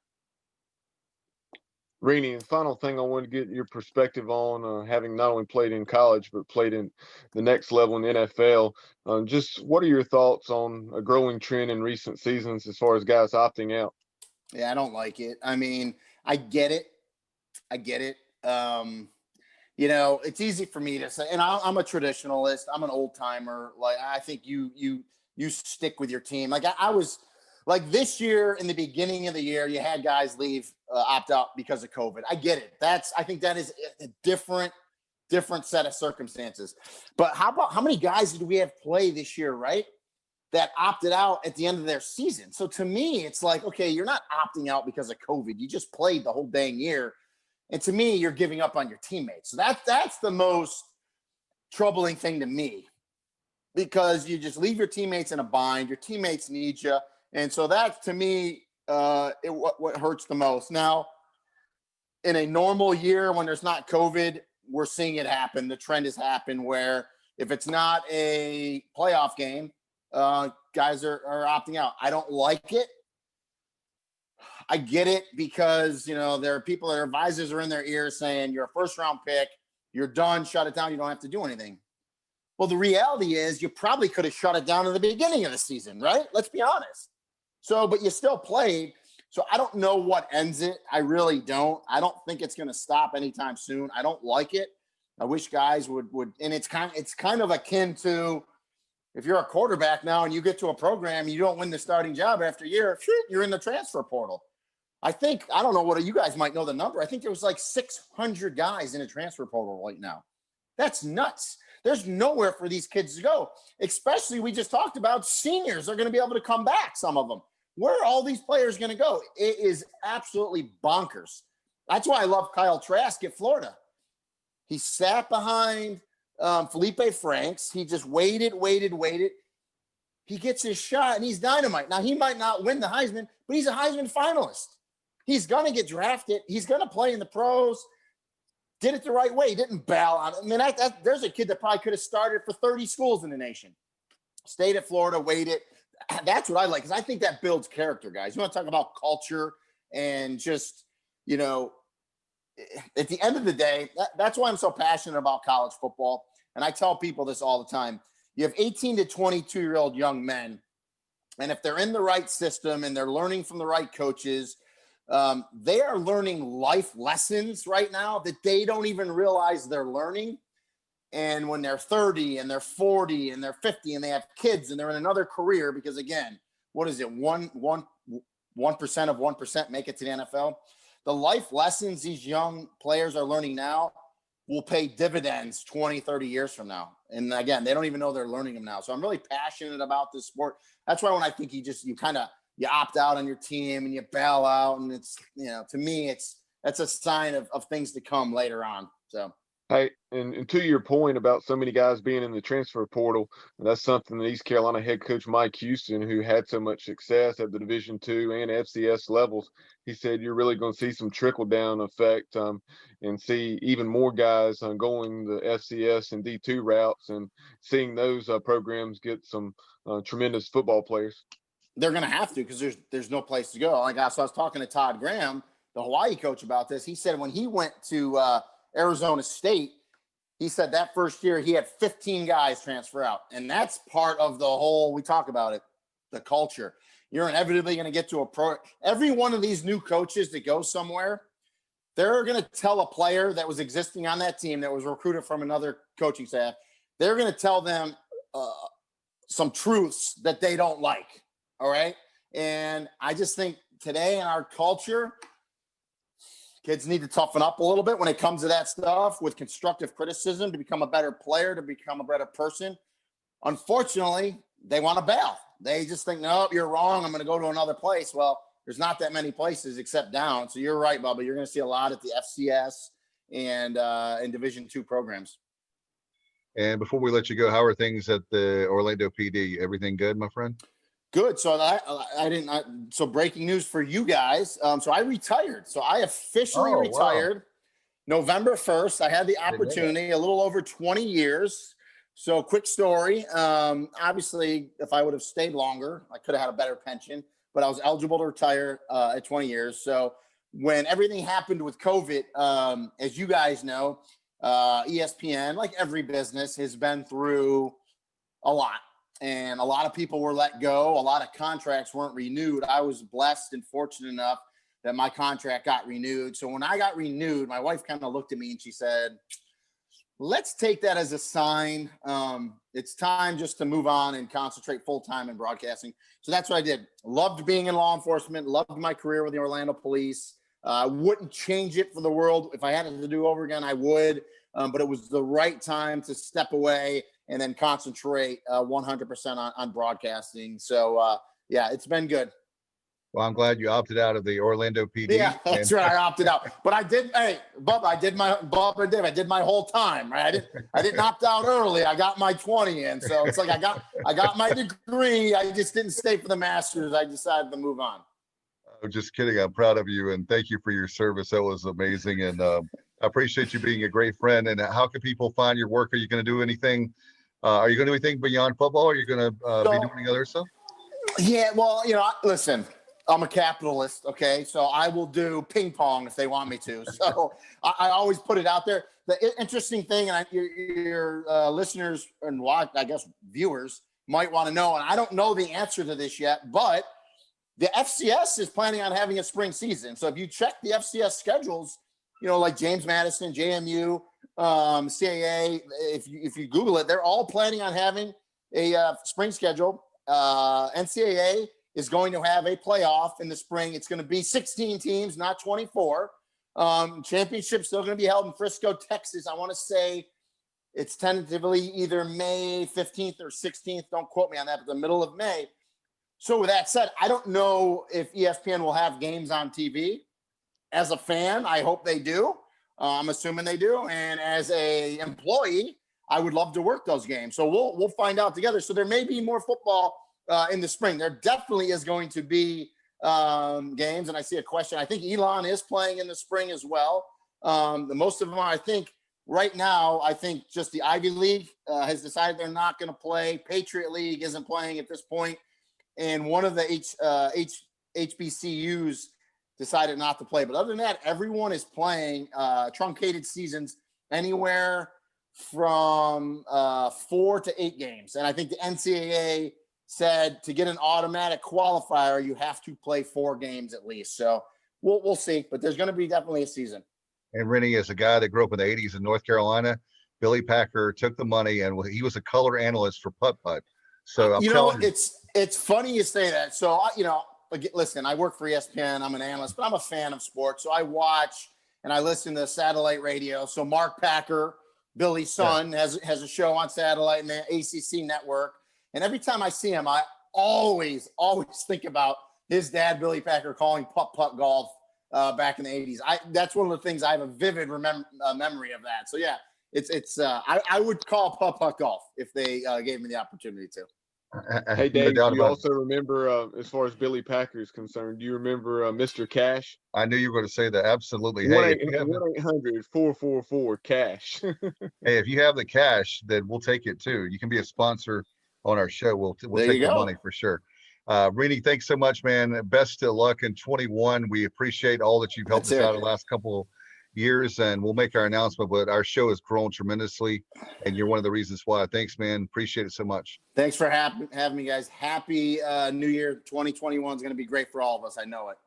Rene, the final thing I want to get your perspective on, having not only played in college, but played in the next level in the NFL. Just what are your thoughts on a growing trend in recent seasons as far as guys opting out? Yeah, I don't like it. I mean, I get it. It's easy for me to say, and I'm a traditionalist. I'm an old timer. Like, I think you stick with your team. Like I was like this year in the beginning of the year, you had guys leave, opt out because of COVID. I get it. I think that is a different set of circumstances. But how many guys did we have play this year, right? That opted out at the end of their season. So to me, it's like, okay, you're not opting out because of COVID. You just played the whole dang year. And to me, you're giving up on your teammates. So that's the most troubling thing to me, because you just leave your teammates in a bind. Your teammates need you. And so that, to me, what hurts the most. Now, in a normal year when there's not COVID, we're seeing it happen. The trend has happened where if it's not a playoff game, guys are opting out. I don't like it. I get it, because, there are people, their advisors are in their ears saying, you're a first-round pick, you're done, shut it down, you don't have to do anything. Well, the reality is you probably could have shut it down at the beginning of the season, right? Let's be honest. So, but you still played. So I don't know what ends it. I really don't. I don't think it's going to stop anytime soon. I don't like it. I wish guys would, and it's kind of akin to, if you're a quarterback now and you get to a program, you don't win the starting job after a year, you're in the transfer portal. I don't know what you guys might know the number. I think there was like 600 guys in a transfer portal right now. That's nuts. There's nowhere for these kids to go, especially we just talked about seniors are going to be able to come back, some of them. Where are all these players going to go? It is absolutely bonkers. That's why I love Kyle Trask at Florida. He sat behind Felipe Franks. He just waited. He gets his shot, and he's dynamite. Now, he might not win the Heisman, but he's a Heisman finalist. He's going to get drafted. He's going to play in the pros. Did it the right way. He didn't bail on it. I mean, there's a kid that probably could have started for 30 schools in the nation. Stayed at Florida, waited. That's what I like, because I think that builds character, guys. You want to talk about culture and just, at the end of the day, that's why I'm so passionate about college football. And I tell people this all the time. You have 18 to 22-year-old young men, and if they're in the right system and they're learning from the right coaches, they are learning life lessons right now that they don't even realize they're learning. And when they're 30 and they're 40 and they're 50 and they have kids and they're in another career, because again, what is it? 1% of 1% make it to the NFL. The life lessons these young players are learning now will pay dividends 20, 30 years from now. And again, they don't even know they're learning them now. So I'm really passionate about this sport. That's why when I think you opt out on your team and you bail out, and it's, to me, that's a sign of things to come later on. So. Hey, and to your point about so many guys being in the transfer portal, that's something that East Carolina head coach Mike Houston, who had so much success at the Division II and FCS levels, he said you're really going to see some trickle down effect, and see even more guys going the FCS and D2 routes, and seeing those programs get some tremendous football players. They're going to have to, because there's no place to go. Like I was talking to Todd Graham, the Hawaii coach, about this. He said when he went to Arizona State, he said that first year he had 15 guys transfer out. And that's part of the whole, we talk about it, the culture. You're inevitably going to get to a pro. Every one of these new coaches that goes somewhere, they're going to tell a player that was existing on that team that was recruited from another coaching staff, they're going to tell them some truths that they don't like. All right. And I just think today in our culture, kids need to toughen up a little bit when it comes to that stuff, with constructive criticism, to become a better player, to become a better person. Unfortunately, they want to bail. They just think, no, you're wrong, I'm going to go to another place. Well, there's not that many places except down. So you're right, Bubba. You're going to see a lot at the FCS and in Division II programs. And before we let you go, how are things at the Orlando PD? Everything good, my friend? Good. So so breaking news for you guys. So I retired. So I officially retired November 1st. I had the opportunity, a little over 20 years. So quick story. Obviously, if I would have stayed longer, I could have had a better pension, but I was eligible to retire at 20 years. So when everything happened with COVID, as you guys know, ESPN, like every business, has been through a lot. And a lot of people were let go. A lot of contracts weren't renewed. I was blessed and fortunate enough that my contract got renewed. So when I got renewed, my wife kind of looked at me and she said, let's take that as a sign. It's time just to move on and concentrate full-time in broadcasting. So that's what I did. Loved being in law enforcement, loved my career with the Orlando Police. Wouldn't change it for the world. If I had it to do over again, I would. But it was the right time to step away and then concentrate 100% on broadcasting. So, yeah, it's been good. Well, I'm glad you opted out of the Orlando PD. Yeah, that's right. I opted out, but I did. Hey, Bubba, I did my whole time. Right? I didn't opt out early. I got my 20 in. So it's like I got my degree. I just didn't stay for the master's. I decided to move on. I'm just kidding. I'm proud of you, and thank you for your service. That was amazing, and I appreciate you being a great friend. And how can people find your work? Are you going to do anything? Are you going to do anything beyond football? Are you going to be doing any other stuff? Yeah, well, listen, I'm a capitalist, okay? So I will do ping pong if they want me to. So I always put it out there. The interesting thing, and your listeners and viewers might want to know, and I don't know the answer to this yet, but the FCS is planning on having a spring season. So if you check the FCS schedules, like James Madison, JMU, CAA, if you Google it, they're all planning on having a spring schedule. NCAA is going to have a playoff in the spring. It's going to be 16 teams, not 24. Championship's still going to be held in Frisco, Texas. I want to say it's tentatively either May 15th or 16th. Don't quote me on that, but the middle of May. So with that said, I don't know if ESPN will have games on TV. As a fan, I hope they do. I'm assuming they do. And as a employee, I would love to work those games. So we'll find out together. So there may be more football in the spring. There definitely is going to be games. And I see a question. I think Elon is playing in the spring as well. The most of them are, I think, right now, I think just the Ivy League has decided they're not going to play. Patriot League isn't playing at this point. And one of the HBCUs decided not to play. But other than that, everyone is playing truncated seasons anywhere from 4 to 8 games. And I think the NCAA said to get an automatic qualifier, you have to play 4 games at least. So we'll see. But there's going to be definitely a season. And Rene, as a guy that grew up in the 80s in North Carolina, Billy Packer took the money, and he was a color analyst for Putt Putt. So it's funny you say that. So, listen, I work for ESPN. I'm an analyst, but I'm a fan of sports. So I watch and I listen to satellite radio. So Mark Packer, Billy's son, has a show on satellite and the ACC network. And every time I see him, I always think about his dad, Billy Packer, calling putt-putt golf back in the 80s. That's one of the things I have a vivid memory of that. So, yeah, I would call putt golf if they gave me the opportunity to. Hey, No Dave, doubt do you about it. also remember, as far as Billy Packer is concerned, do you remember Mr. Cash? I knew you were going to say that. Absolutely. Hey, if you have the, 1-800-444-CASH. hey, if you have the cash, then we'll take it too. You can be a sponsor on our show. We'll There take you the go. money for sure. Rene, thanks so much, man. Best of luck in 21. We appreciate all that you've helped That's us it. out the last couple years, and we'll make our announcement. But our show has grown tremendously, and you're one of the reasons why. Thanks, man. Appreciate it so much. Thanks for having me, guys. Happy New Year. 2021 is going to be great for all of us. I know it.